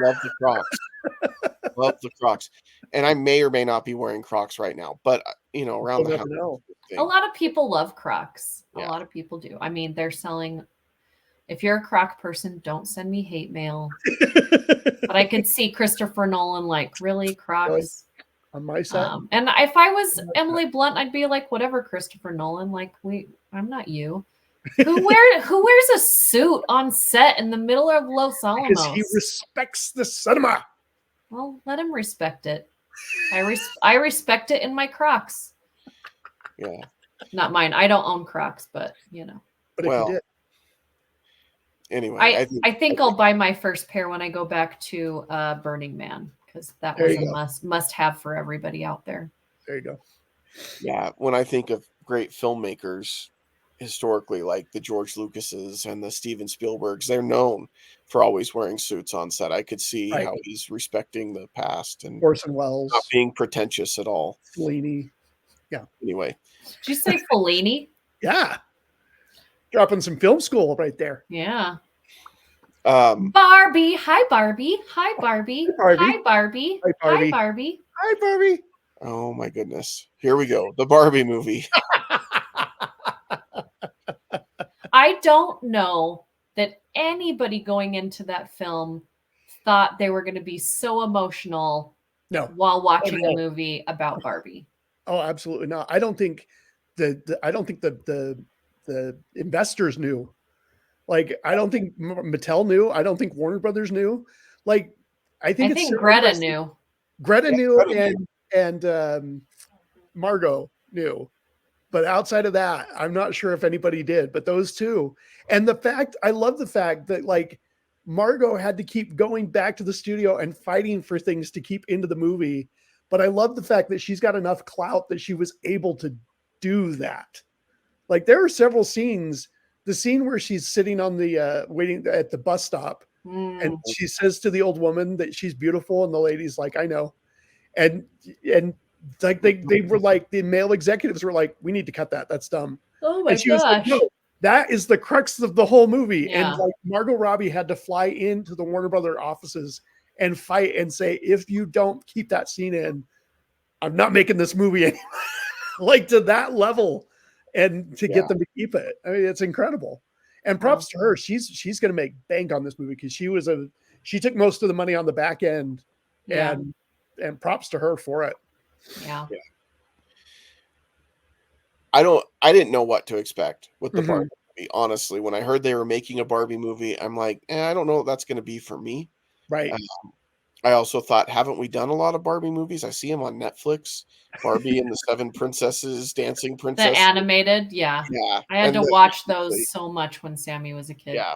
Love the Crocs. Love the Crocs. And I may or may not be wearing Crocs right now, but around the house. A lot of people love Crocs. Yeah. A lot of people do. I mean, they're selling. If you're a Croc person, don't send me hate mail. But I could see Christopher Nolan like, really, Crocs? Really? On my side? And if I was Emily Blunt, I'd be like, whatever, Christopher Nolan. Like, I'm not you. Who wears a suit on set in the middle of Los Alamos? Because he respects the cinema. Well, let him respect it. I respect it in my Crocs. Yeah. Not mine. I don't own Crocs, but But if you did. Anyway, I think I'll buy my first pair when I go back to Burning Man, because that was a must have for everybody out there. There you go. Yeah, when I think of great filmmakers historically, like the George Lucases and the Steven Spielbergs, they're known for always wearing suits on set. I could see how he's respecting the past and Orson Welles, not being pretentious at all. Fellini. Yeah. Anyway. Did you say Fellini? Yeah. Dropping some film school right there. Yeah. Barbie. Hi, Barbie. Hi, Barbie. Hi, Barbie. Hi, Barbie. Hi, Barbie. Hi, Barbie. Oh, my goodness. Here we go. The Barbie movie. I don't know that anybody going into that film thought they were going to be so emotional while watching a movie about Barbie. Oh, absolutely not. I don't think the investors knew. Like, I don't think Mattel knew. I don't think Warner Brothers knew. Like, I think Greta knew. Greta knew, and Margot knew. But outside of that, I'm not sure if anybody did. But those two, and I love the fact that like Margot had to keep going back to the studio and fighting for things to keep into the movie. But I love the fact that she's got enough clout that she was able to do that. Like there are several scenes, the scene where she's sitting on the waiting at the bus stop and she says to the old woman that she's beautiful. And the lady's like, I know. And like they were like, the male executives were like, we need to cut that. That's dumb. Oh my and she was like, gosh. no, that is the crux of the whole movie. Yeah. And like Margot Robbie had to fly into the Warner Brother offices and fight and say, if you don't keep that scene in, I'm not making this movie anymore. Like to that level, and to get them to keep it. I mean, it's incredible. And props to her. She's going to make bank on this movie because she took most of the money on the back end, and props to her for it. Yeah. I didn't know what to expect with the Barbie movie. Honestly, when I heard they were making a Barbie movie, I'm like, I don't know what that's going to be for me. Right. I also thought, haven't we done a lot of Barbie movies? I see them on Netflix. Barbie and the Seven Princesses, Dancing Princess. The animated, yeah. I had to watch those so much when Sammy was a kid. Yeah.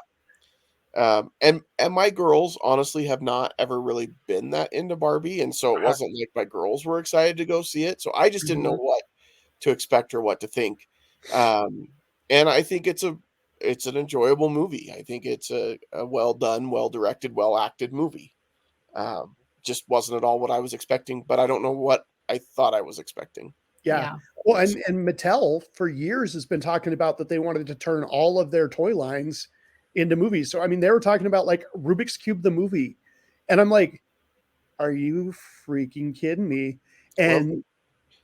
And my girls honestly have not ever really been that into Barbie, and so it wasn't like my girls were excited to go see it. So I just didn't know what to expect or what to think. And I think it's an enjoyable movie. I think it's a well done, well directed, well acted movie. Just wasn't at all what I was expecting, but I don't know what I thought I was expecting. Yeah. Well, and Mattel for years has been talking about that they wanted to turn all of their toy lines into movies. So, I mean, they were talking about like Rubik's Cube, the movie. And I'm like, are you freaking kidding me? And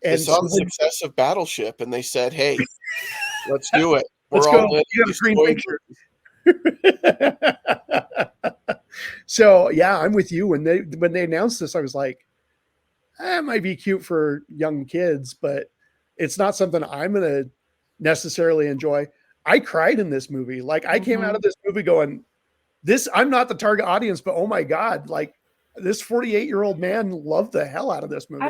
they saw the success of Battleship and they said, hey, let's do it. We're all you have a screen picture. So yeah, I'm with you. When they announced this, I was like, it might be cute for young kids, but it's not something I'm going to necessarily enjoy. I cried in this movie. Like I came out of this movie going, I'm not the target audience, but oh my God, like this 48-year-old man loved the hell out of this movie.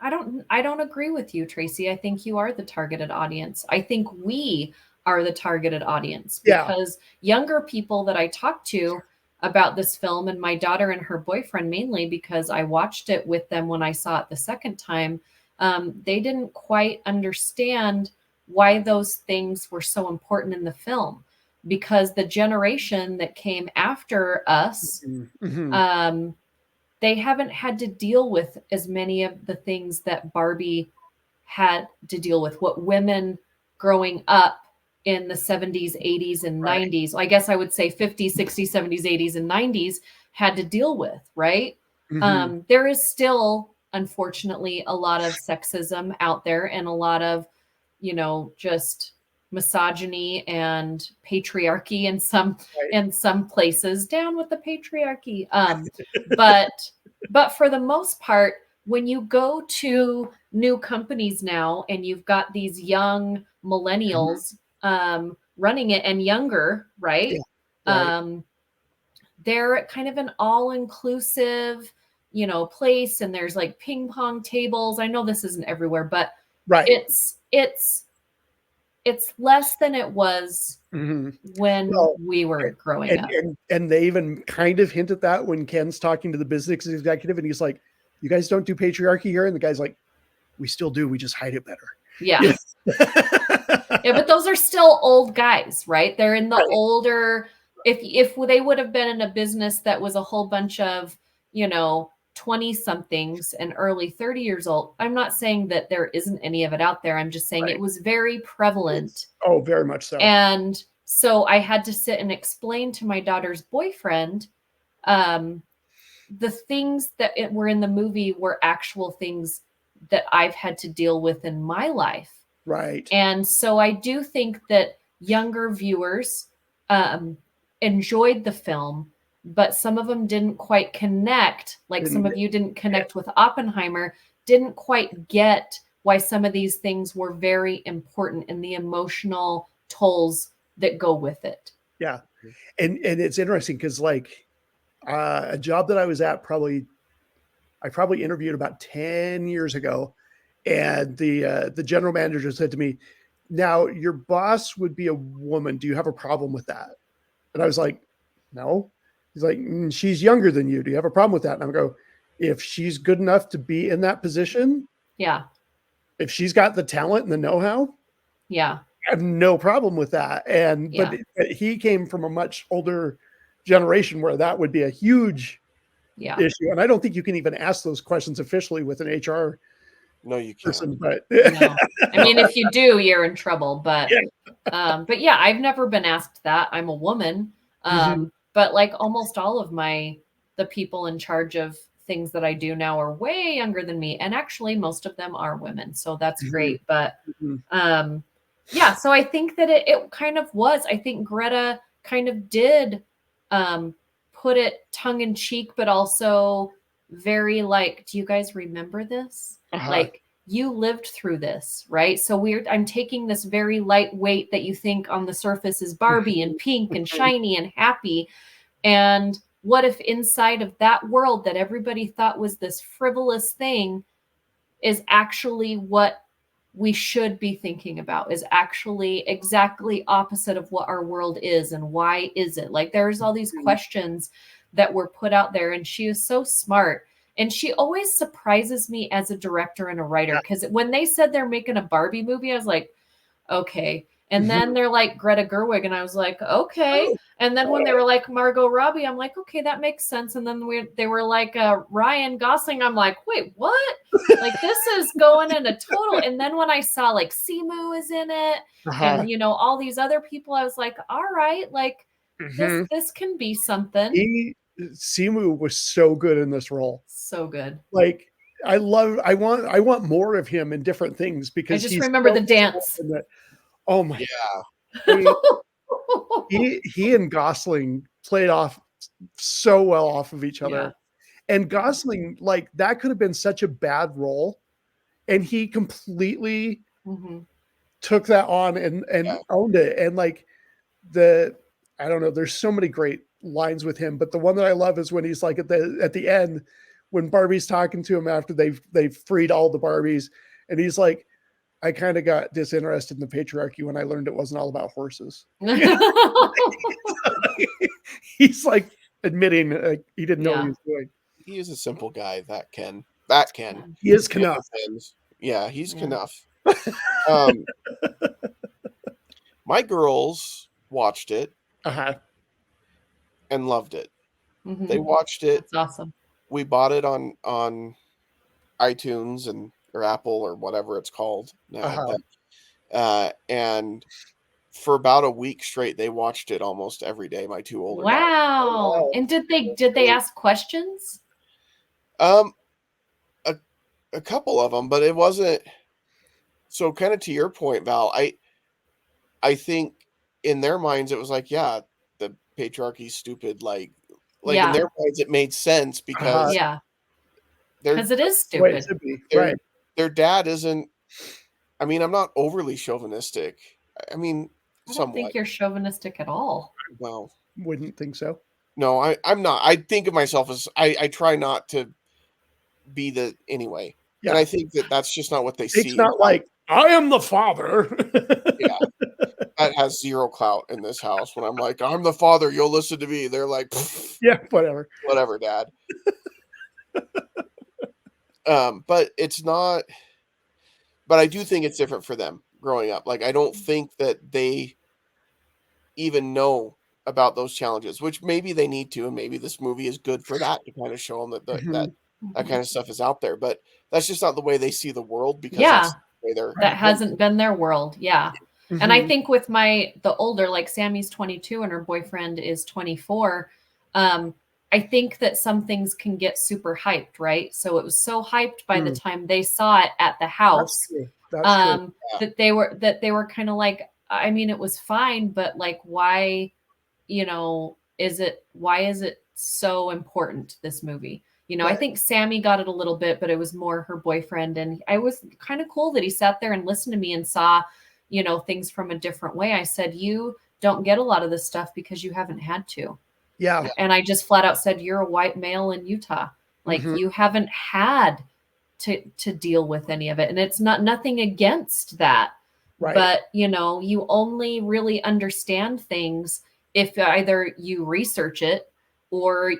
I don't agree with you, Tracy. I think you are the targeted audience. I think we are the targeted audience because younger people that I talk to about this film, and my daughter and her boyfriend mainly, because I watched it with them when I saw it the second time, they didn't quite understand why those things were so important in the film, because the generation that came after us, they haven't had to deal with as many of the things that Barbie had to deal with, what women growing up in the 70s, 80s, and 90s, I guess I would say 50s, 60s, 70s, 80s, and 90s had to deal with, right? There is still, unfortunately, a lot of sexism out there and a lot of, just misogyny and patriarchy in some places. Down with the patriarchy. But for the most part, when you go to new companies now and you've got these young millennials running it and younger, right? They're kind of an all-inclusive, place, and there's like ping pong tables. I know this isn't everywhere, but it's less than it was when we were growing up. And they even kind of hint at that when Ken's talking to the business executive and he's like, you guys don't do patriarchy here? And the guy's like, we still do. We just hide it better. Yeah. Yeah, but those are still old guys, right? They're in the older, if they would have been in a business that was a whole bunch of, 20 somethings and early 30 years old. I'm not saying that there isn't any of it out there. I'm just saying it was very prevalent. Oh, very much so. And so I had to sit and explain to my daughter's boyfriend, the things that were in the movie were actual things that I've had to deal with in my life. Right. And so I do think that younger viewers enjoyed the film, but some of them didn't quite connect. Like some of you didn't connect with Oppenheimer, didn't quite get why some of these things were very important and the emotional tolls that go with it. Yeah. And it's interesting because like a job that I was at I probably interviewed about 10 years ago. And the general manager said to me, now your boss would be a woman. Do you have a problem with that? And I was like, no. He's like, she's younger than you. Do you have a problem with that? And I go, if she's good enough to be in that position, Yeah. if she's got the talent and the know-how, Yeah. I have no problem with that. And but he came from a much older generation where that would be a huge issue. And I don't think you can even ask those questions officially with an HR person. But no. I mean, if you do, you're in trouble. But yeah, I've never been asked that. I'm a woman. But like almost all of the people in charge of things that I do now are way younger than me. And actually most of them are women. So that's great. But yeah, so I think that it kind of was. I think Greta kind of did put it tongue in cheek, but also very like, do you guys remember this? Like, you lived through this, right? So I'm taking this very lightweight that you think on the surface is Barbie and pink and shiny and happy. And what if inside of that world that everybody thought was this frivolous thing is actually what we should be thinking about, is actually exactly opposite of what our world is. And why is it? Like, there's all these questions that were put out there, and she is so smart. And she always surprises me as a director and a writer, because when they said they're making a Barbie movie, I was like, okay. And then they're like Greta Gerwig, and I was like, okay. And then when they were like Margot Robbie, I'm like, okay, that makes sense. And then they were like Ryan Gosling, I'm like, wait, what? Like, this is going in a total. And then when I saw like Simu is in it, and all these other people, I was like, all right, like this can be something. Simu was so good in this role. So good. Like, I want more of him in different things, because I just remember the dance. Oh my! Yeah. He and Gosling played off so well off of each other, and Gosling, like, that could have been such a bad role, and he completely took that on and owned it. And like I don't know, there's so many great lines with him, but the one that I love is when he's like at the end, when Barbie's talking to him after they've freed all the Barbies, and he's like, I kind of got disinterested in the patriarchy when I learned it wasn't all about horses. He's like admitting he didn't know what he was doing. He is a simple guy that can. He is Knuff. Yeah, he's Knuff. My girls watched it and loved it. They watched it. That's awesome. We bought it on iTunes or Apple or whatever it's called now. And for about a week straight, they watched it almost every day. My two older daughters. Wow. And did they ask questions? A couple of them, but it wasn't. So kind of to your point, Val, I think in their minds it was like, yeah, the patriarchy's stupid. Like in their minds it made sense because it is stupid. Right. Their dad isn't. I mean, I'm not overly chauvinistic. I mean, I don't think you're chauvinistic at all. Well, wouldn't think so. No, I'm not. I think of myself as I try not to be the anyway. Yeah. And I think that's just not what they see. It's not like, I am the father. Yeah. That has zero clout in this house. When I'm like, I'm the father, you'll listen to me. They're like, yeah, whatever. Whatever, Dad. But it's not. But I do think it's different for them growing up. Like, I don't think that they even know about those challenges, which maybe they need to, and maybe this movie is good for that, to kind of show them that that kind of stuff is out there. But that's just not the way they see the world, because that's the way that hasn't been their world. Yeah. And I think with the older, like Sammy's 22 and her boyfriend is 24, I think that some things can get super hyped, right? So it was so hyped by the time they saw it at the house. That's true. That they were kind of like, I mean, it was fine, but like, why, why is it so important, this movie? I think Sammy got it a little bit, but it was more her boyfriend. And I was kind of cool that he sat there and listened to me and saw, things from a different way. I said, you don't get a lot of this stuff because you haven't had to. Yeah. And I just flat out said, you're a white male in Utah. Like, you haven't had to deal with any of it. And it's nothing against that. Right. But, you only really understand things if either you research it or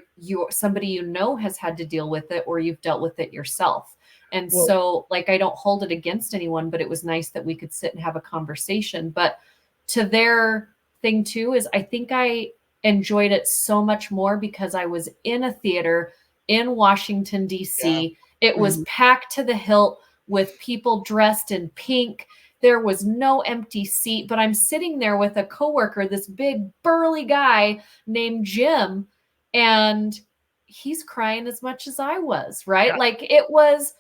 somebody you know has had to deal with it, or you've dealt with it yourself. And so like, I don't hold it against anyone, but it was nice that we could sit and have a conversation. But to their thing too, is I think I enjoyed it so much more because I was in a theater in Washington, D.C. It was packed to the hilt with people dressed in pink. There was no empty seat, but I'm sitting there with a coworker, this big burly guy named Jim, and he's crying as much as I was, right? Like it was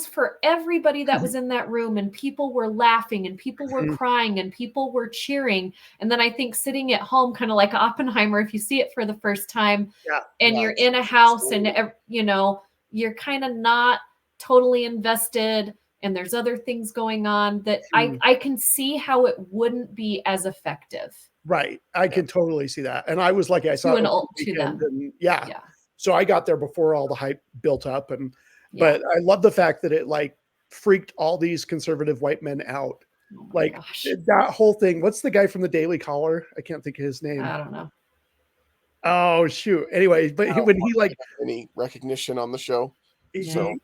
for everybody that was in that room, and people were laughing and people were crying and people were cheering. And then I think sitting at home, kind of like Oppenheimer, if you see it for the first time and you're in a house and, you know, you're kind of not totally invested and there's other things going on, that I can see how it wouldn't be as effective. Right. I can totally see that. And I was lucky. I saw it over the weekend, and so I got there before all the hype built up. And but I love the fact that it like freaked all these conservative white men out. Like that whole thing. What's the guy from the Daily Caller? I can't think of his name. I don't know. Oh shoot. Anyway, but when he like any recognition on the show. So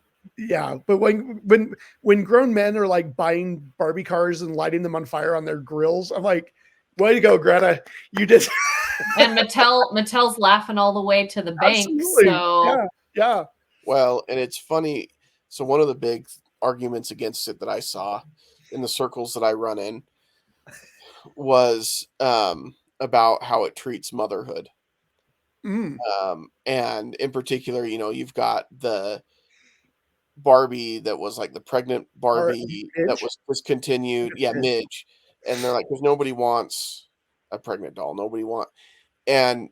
but when grown men are like buying Barbie cars and lighting them on fire on their grills, I'm like, way to go, Greta. You did. And Mattel's laughing all the way to the bank. Absolutely. So yeah. Well, and it's funny. So one of the big arguments against it that I saw in the circles that I run in was about how it treats motherhood. And in particular, you know, you've got the Barbie that was like the pregnant Barbie that was discontinued. Yeah, Midge. And they're like, because nobody wants a pregnant doll. Nobody wants. And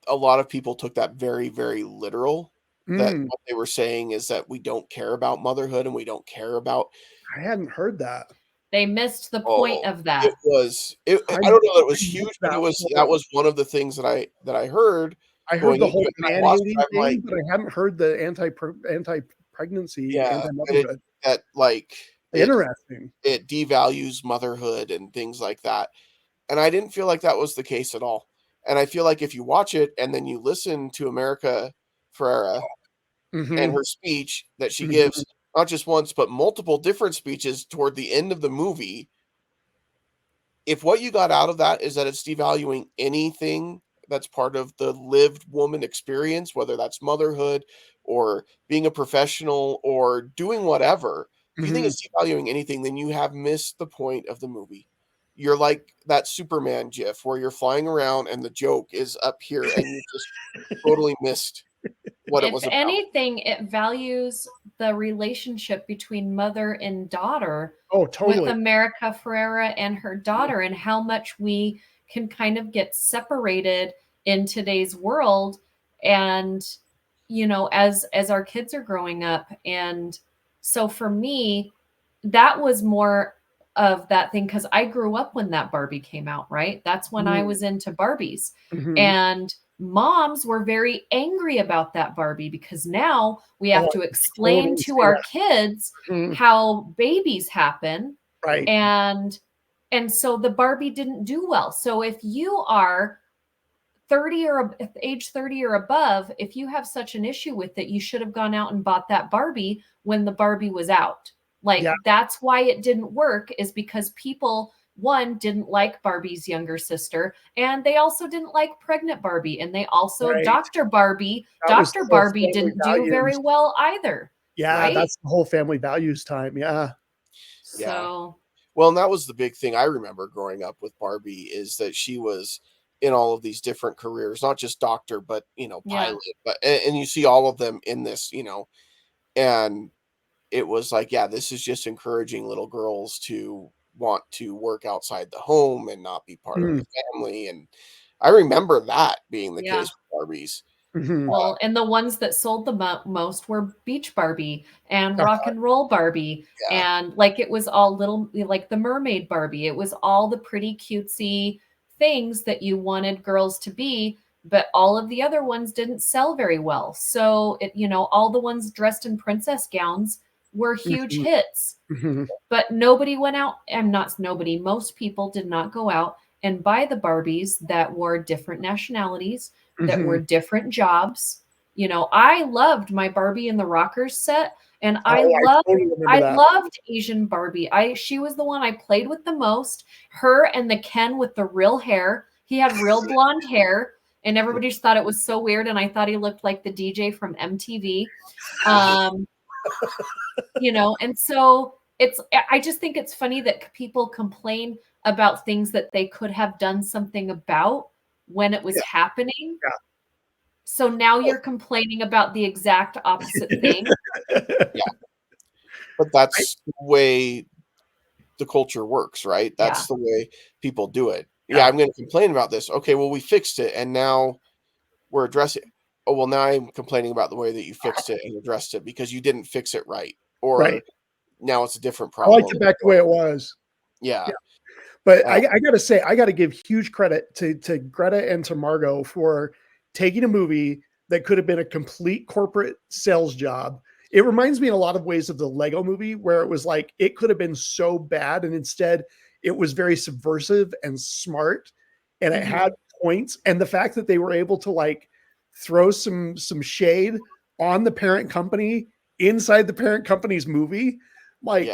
a lot of people took that very, very literal. That what they were saying is that we don't care about motherhood and we don't care about. I hadn't heard that. They missed the point of that. I don't know that it was huge, but that was one of the things that I heard. I heard the whole man-hating thing, but I hadn't heard the anti-pregnancy, anti-motherhood. That like interesting. It devalues motherhood and things like that. And I didn't feel like that was the case at all. And I feel like if you watch it and then you listen to America Ferrera and her speech that she gives, not just once, but multiple different speeches toward the end of the movie, if what you got out of that is that it's devaluing anything that's part of the lived woman experience, whether that's motherhood or being a professional or doing whatever, if you think it's devaluing anything, then you have missed the point of the movie. You're like that Superman gif where you're flying around and the joke is up here and you just totally missed what it was about. If anything, it values the relationship between mother and daughter. Oh, totally. With America Ferrera and her daughter, and how much we can kind of get separated in today's world. And, you know, as our kids are growing up. And so for me, that was more of that thing, because I grew up when that Barbie came out, right? That's when I was into Barbies. And moms were very angry about that Barbie, because now we have to explain to our kids how babies happen. Right. And so the Barbie didn't do well. So if you are age 30 or above, if you have such an issue with it, you should have gone out and bought that Barbie when the Barbie was out. Like, that's why it didn't work, is because people, one, didn't like Barbie's younger sister, and they also didn't like pregnant Barbie, and they also Dr. Barbie didn't do very well either. Yeah, that's the whole family values time. So well, and that was the big thing I remember growing up with Barbie, is that she was in all of these different careers, not just doctor, but, you know, pilot, but and you see all of them in this, you know, and it was like, this is just encouraging little girls to want to work outside the home and not be part of the family. And I remember that being the case with Barbies. Well, and the ones that sold the most were Beach Barbie and Rock and Roll Barbie. And like, it was all little, like the Mermaid Barbie. It was all the pretty cutesy things that you wanted girls to be, but all of the other ones didn't sell very well. So it, you know, all the ones dressed in princess gowns were huge hits, but nobody went out, most people did not go out and buy the Barbies that were different nationalities, that Mhm. were different jobs. You know, I loved my Barbie in the Rockers set, and I totally remember I that. loved Asian Barbie. She was the one I played with the most. Her and the Ken with the real hair. He had real blonde hair, and everybody just thought it was so weird. And I thought he looked like the DJ from MTV. You know, and so I just think it's funny that people complain about things that they could have done something about when it was happening. Yeah. So now you're complaining about the exact opposite thing. Yeah. But that's the way the culture works, right? That's the way people do it. Yeah, I'm going to complain about this. Okay, well, we fixed it, and now we're addressing. Oh, well, now I'm complaining about the way that you fixed it and addressed it because you didn't fix it right, Right. or now it's a different I liked problem. it back the way it was. Yeah. But I got to say, I got to give huge credit to Greta and to Margot for taking a movie that could have been a complete corporate sales job. It reminds me in a lot of ways of the Lego movie, where it was like it could have been so bad, and instead it was very subversive and smart, and it had points. And the fact that they were able to like throw some shade on the parent company inside the parent company's movie, like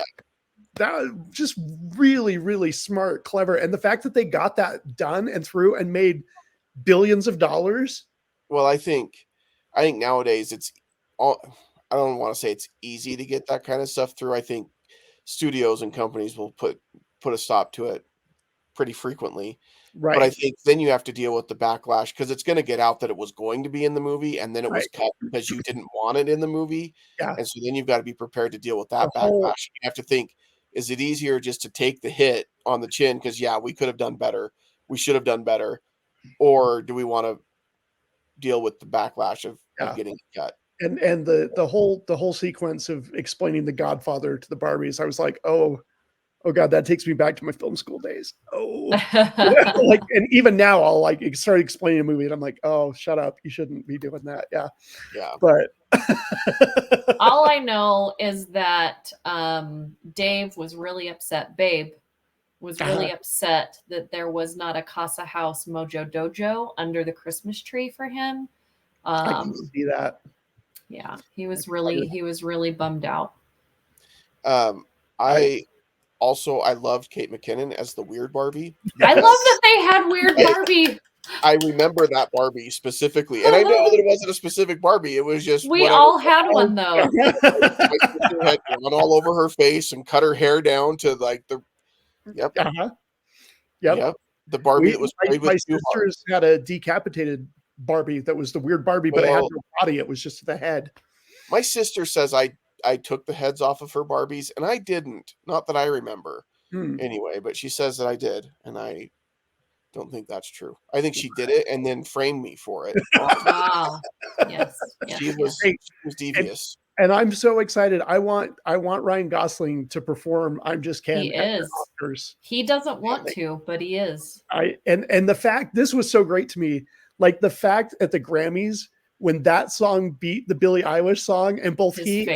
that just really, really smart, clever. And the fact that they got that done and through and made billions of dollars. Well, I think nowadays it's all, I don't want to say it's easy to get that kind of stuff through. I think studios and companies will put a stop to it pretty frequently. Right. But I think then you have to deal with the backlash because it's going to get out that it was going to be in the movie and then it was cut because you didn't want it in the movie. Yeah. And so then you've got to be prepared to deal with that backlash. You have to think, is it easier just to take the hit on the chin? Because, yeah, we could have done better. We should have done better. Or do we want to deal with the backlash of getting cut? And the whole sequence of explaining the Godfather to the Barbies, I was like, oh God, that takes me back to my film school days. Like, and even now I'll like start explaining a movie and I'm like, oh, shut up. You shouldn't be doing that. Yeah. But all I know is that Dave was really upset. Babe was really upset that there was not a Casa House Mojo Dojo under the Christmas tree for him. I can see that. Yeah, he was really bummed out. I loved Kate McKinnon as the weird Barbie. I love that they had weird Barbie. I remember that Barbie specifically, and I know that it wasn't a specific Barbie. It was just we all had one though. My sister had gone all over her face and cut her hair down to like the Yep. The Barbie that was played with my sisters had a decapitated Barbie that was the weird Barbie, but it had no body. It was just the head. My sister says I took the heads off of her Barbies, and I didn't. Not that I remember. Anyway, but she says that I did, and I don't think that's true. I think she did it and then framed me for it. Wow. Yes. She was devious. And I'm so excited. I want Ryan Gosling to perform I'm Just Ken. He is. Oscars. He doesn't want to, but he is. And the fact, this was so great to me. Like the fact at the Grammys when that song beat the Billie Eilish song, and both he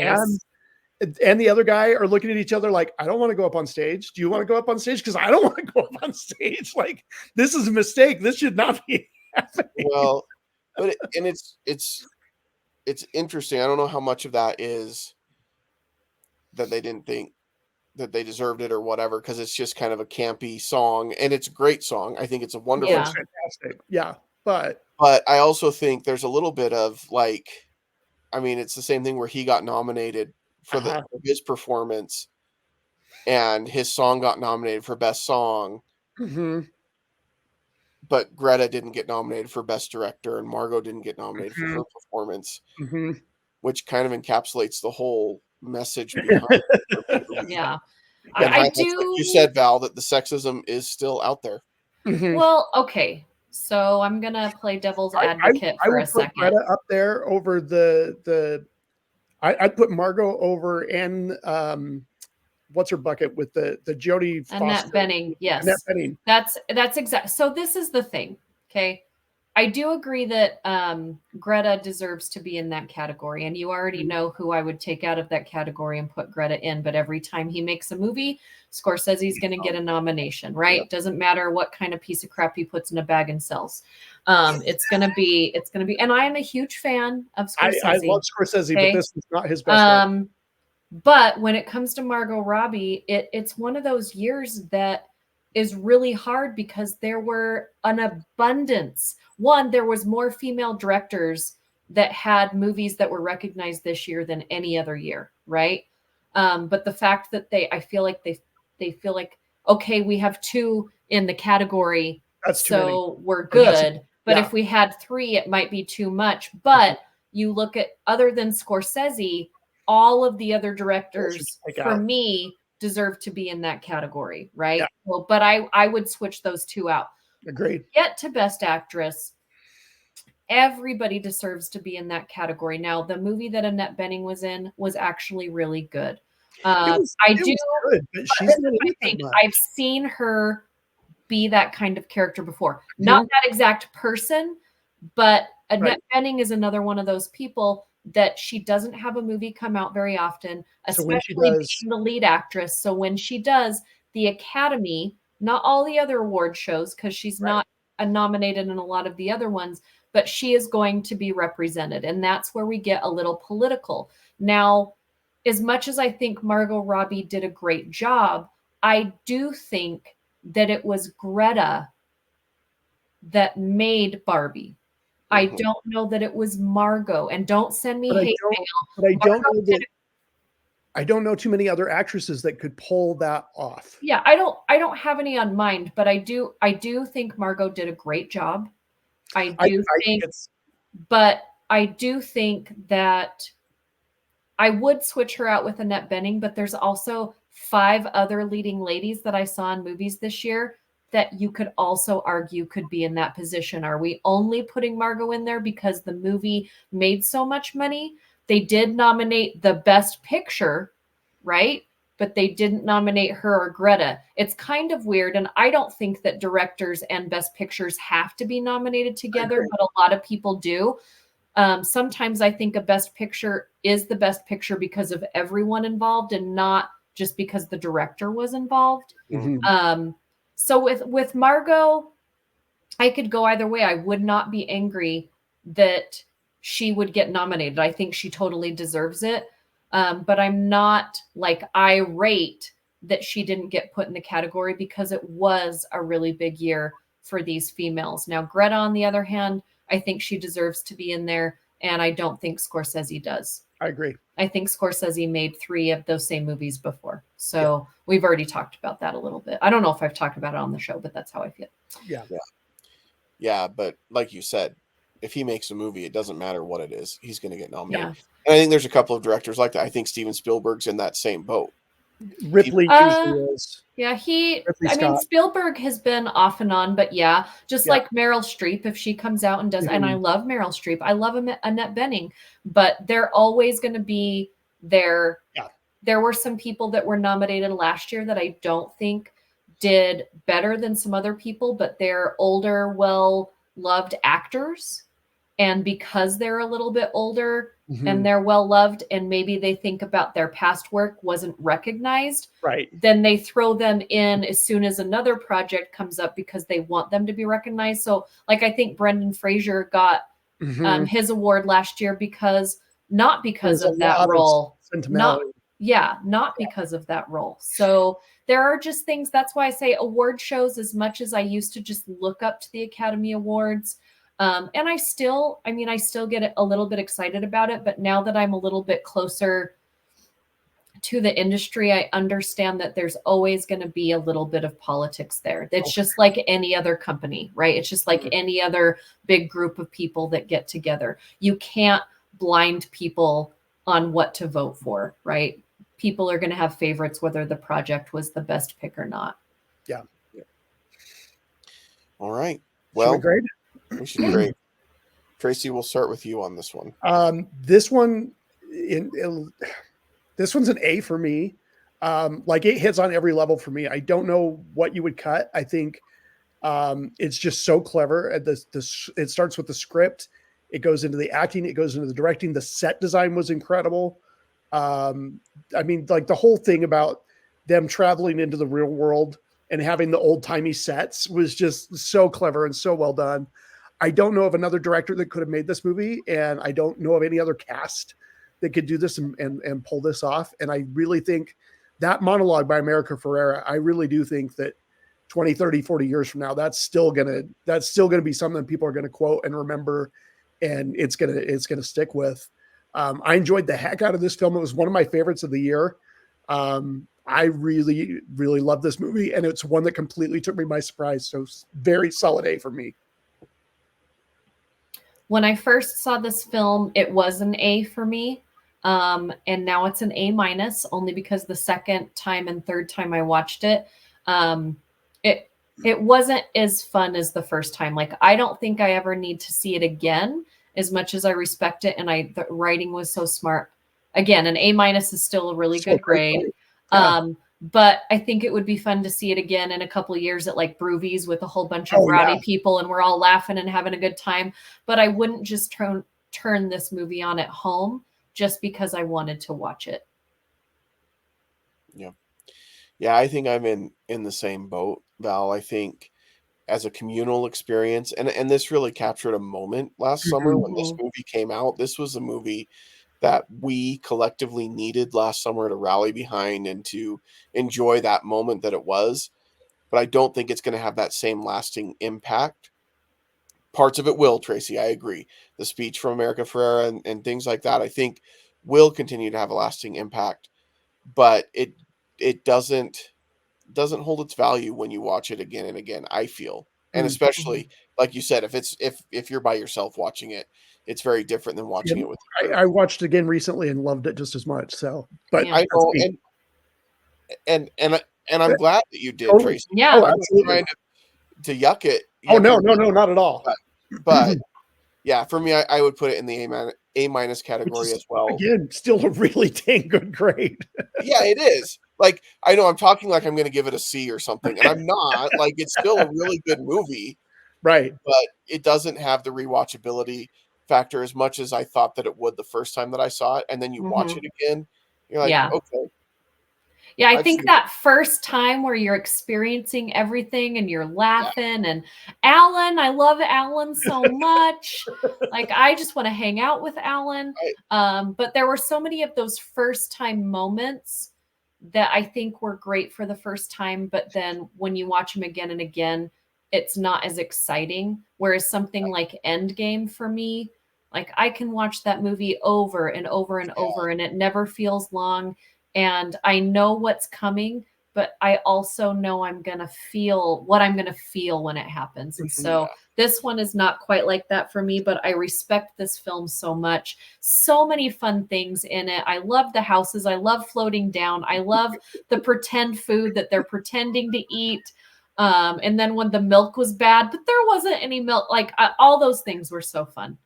and the other guy are looking at each other like, I don't want to go up on stage. Do you want to go up on stage? Because I don't want to go up on stage. Like, this is a mistake. This should not be happening. Well, but it's interesting. I don't know how much of that is that they didn't think that they deserved it or whatever, because it's just kind of a campy song, and it's a great song. I think it's a wonderful, it's fantastic. Yeah, but I also think there's a little bit of like, I mean, it's the same thing where he got nominated for his performance, and his song got nominated for best song. But Greta didn't get nominated for best director, and Margot didn't get nominated for her performance, which kind of encapsulates the whole message behind it. Yeah. I do. Like you said, Val, that the sexism is still out there. Well, okay. So I'm gonna play devil's advocate for a second. I would put Greta up there over I'd put Margot over, and what's her bucket with the Jodie Foster. Annette Bening. Yes. Annette Bening. That's exact. So this is the thing. Okay. I do agree that Greta deserves to be in that category, and you already know who I would take out of that category and put Greta in. But every time he makes a movie, Scorsese's going to get a nomination, right? Yep. Doesn't matter what kind of piece of crap he puts in a bag and sells. It's going to be. And I am a huge fan of Scorsese. I love Scorsese, okay? But this is not his best work. But when it comes to Margot Robbie, it's one of those years that is really hard because there were an abundance. One, there was more female directors that had movies that were recognized this year than any other year, right? But the fact that I feel like they feel like, okay, we have 2 in the category, so we're good. But if we had 3, it might be too much. But you look at, other than Scorsese, all of the other directors, for me, deserve to be in that category, right? Yeah. Well, but I would switch those 2 out. Agreed. Get to Best Actress. Everybody deserves to be in that category. Now, the movie that Annette Bening was in was actually really good. I've seen her be that kind of character before. Not that exact person, but Annette Bening is another one of those people that she doesn't have a movie come out very often, especially being the lead actress. So when she does, the Academy, not all the other award shows, because she's not nominated in a lot of the other ones, but she is going to be represented. And that's where we get a little political. Now, as much as I think Margot Robbie did a great job, I do think that it was Greta that made Barbie. I don't know that it was Margot, and don't send me hate mail. But I don't know too many other actresses that could pull that off. Yeah, I don't have any on mind, but I do think Margot did a great job. But I do think that I would switch her out with Annette Bening, but there's also 5 other leading ladies that I saw in movies this year that you could also argue could be in that position. Are we only putting Margot in there because the movie made so much money? They did nominate the Best Picture, right? But they didn't nominate her or Greta. It's kind of weird, and I don't think that directors and Best Pictures have to be nominated together, but a lot of people do. Sometimes I think a Best Picture is the Best Picture because of everyone involved and not just because the director was involved. So with Margot, I could go either way. I would not be angry that she would get nominated. I think she totally deserves it. But I'm not like irate that she didn't get put in the category because it was a really big year for these females. Now, Greta, on the other hand, I think she deserves to be in there, and I don't think Scorsese does. I agree. I think Scorsese made 3 of those same movies before. So we've already talked about that a little bit. I don't know if I've talked about it on the show, but that's how I feel. Yeah, but like you said, if he makes a movie, it doesn't matter what it is. He's going to get nominated. Yeah. And I think there's a couple of directors like that. I think Steven Spielberg's in that same boat. Ripley usually is. Yeah, mean, Spielberg has been off and on, but just like Meryl Streep, if she comes out and does, and I love Meryl Streep, I love Annette Bening, but they're always going to be there. Yeah. There were some people that were nominated last year that I don't think did better than some other people, but they're older, well-loved actors. And because they're a little bit older and they're well-loved, and maybe they think about their past work wasn't recognized, then they throw them in as soon as another project comes up because they want them to be recognized. So like, I think Brendan Fraser got his award last year not because of that role. Not because of that role. So there are just things, that's why I say award shows, as much as I used to just look up to the Academy Awards. And I still get a little bit excited about it, but now that I'm a little bit closer to the industry, I understand that there's always going to be a little bit of politics there. It's just like any other company, right? It's just like any other big group of people that get together. You can't blind people on what to vote for, right? People are going to have favorites, whether the project was the best pick or not. Yeah. All right. Well, should we grade? We should grade. Tracy, we'll start with you on this one. This one's an A for me. Like, it hits on every level for me. I don't know what you would cut. I think It's just so clever. It starts with the script. It goes into the acting. It goes into the directing. The set design was incredible. I mean, like the whole thing about them traveling into the real world and having the old timey sets was just so clever and so well done. I don't know of another director that could have made this movie, and I don't know of any other cast that could do this and pull this off. And I really think that monologue by America Ferrera, I really do think that 20, 30, 40 years from now, that's still gonna be something that people are gonna quote and remember, and it's gonna stick with. I enjoyed the heck out of this film. It was one of my favorites of the year. I really, really love this movie, and it's one that completely took me by surprise. So very solid A for me. When I first saw this film, it was an A for me. And now it's an A-, only because the second time and third time I watched it, it wasn't as fun as the first time. Like, I don't think I ever need to see it again, as much as I respect it. And the writing was so smart. Again, an A- is still a really good grade. Yeah. But I think it would be fun to see it again in a couple of years at like Broovies with a whole bunch of rowdy people, and we're all laughing and having a good time. But I wouldn't just turn this movie on at home just because I wanted to watch it. Yeah. Yeah, I think I'm in the same boat, Val. I think as a communal experience, and this really captured a moment last summer when this movie came out. This was a movie that we collectively needed last summer to rally behind and to enjoy that moment that it was. But I don't think it's going to have that same lasting impact. Parts of it will, Tracy, I agree. The speech from America Ferrera and things like that, I think will continue to have a lasting impact. But it doesn't hold its value when you watch it again and again, I feel. And especially, like you said, if you're by yourself watching it, it's very different than watching it with you. I watched it again recently and loved it just as much. So, but I know, and I'm glad that you did, Tracy. Yeah, I'm not trying to yuck it. Oh no, not at all. But yeah, for me, I would put it in the A- category as well. Again, still a really dang good grade. Yeah, it is. Like, I know I'm talking like I'm going to give it a C or something, and I'm not. Like, it's still a really good movie, right? But it doesn't have the rewatchability factor as much as I thought that it would the first time that I saw it. And then you watch it again, you're like, okay. Yeah, I think that first time where you're experiencing everything and you're laughing and Alan, I love Alan so much. Like, I just want to hang out with Alan. Right. But there were so many of those first time moments that I think were great for the first time. But then when you watch them again and again, it's not as exciting. Whereas something like Endgame for me, like I can watch that movie over and over and over, and it never feels long. And I know what's coming, but I also know I'm going to feel what I'm going to feel when it happens. And so this one is not quite like that for me, but I respect this film so much. So many fun things in it. I love the houses. I love floating down. I love the pretend food that they're pretending to eat. And then when the milk was bad, but there wasn't any milk, like all those things were so fun.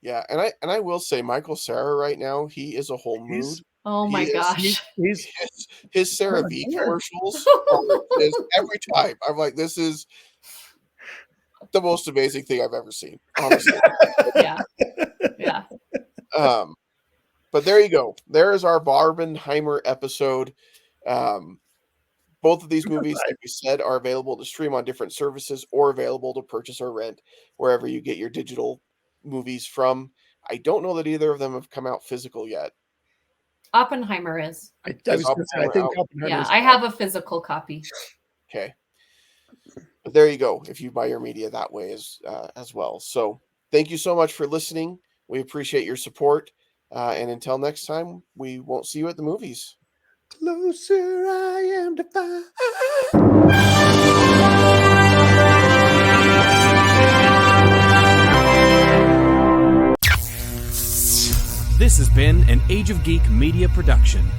Yeah. And I will say Michael Cera right now, he is a whole mood. Oh my gosh. His CeraVe commercials every time. I'm like, this is the most amazing thing I've ever seen, honestly. Yeah. But there you go. There is our Barbenheimer episode. Both of these movies, like we said, are available to stream on different services or available to purchase or rent wherever you get your digital movies from. I don't know that either of them have come out physical yet. Oppenheimer is. I think Oppenheimer. I have a physical copy. Okay. But there you go. If you buy your media that way as well. So thank you so much for listening. We appreciate your support. And until next time, we won't see you at the movies. Closer I am to find. This has been an Age of Geek media production.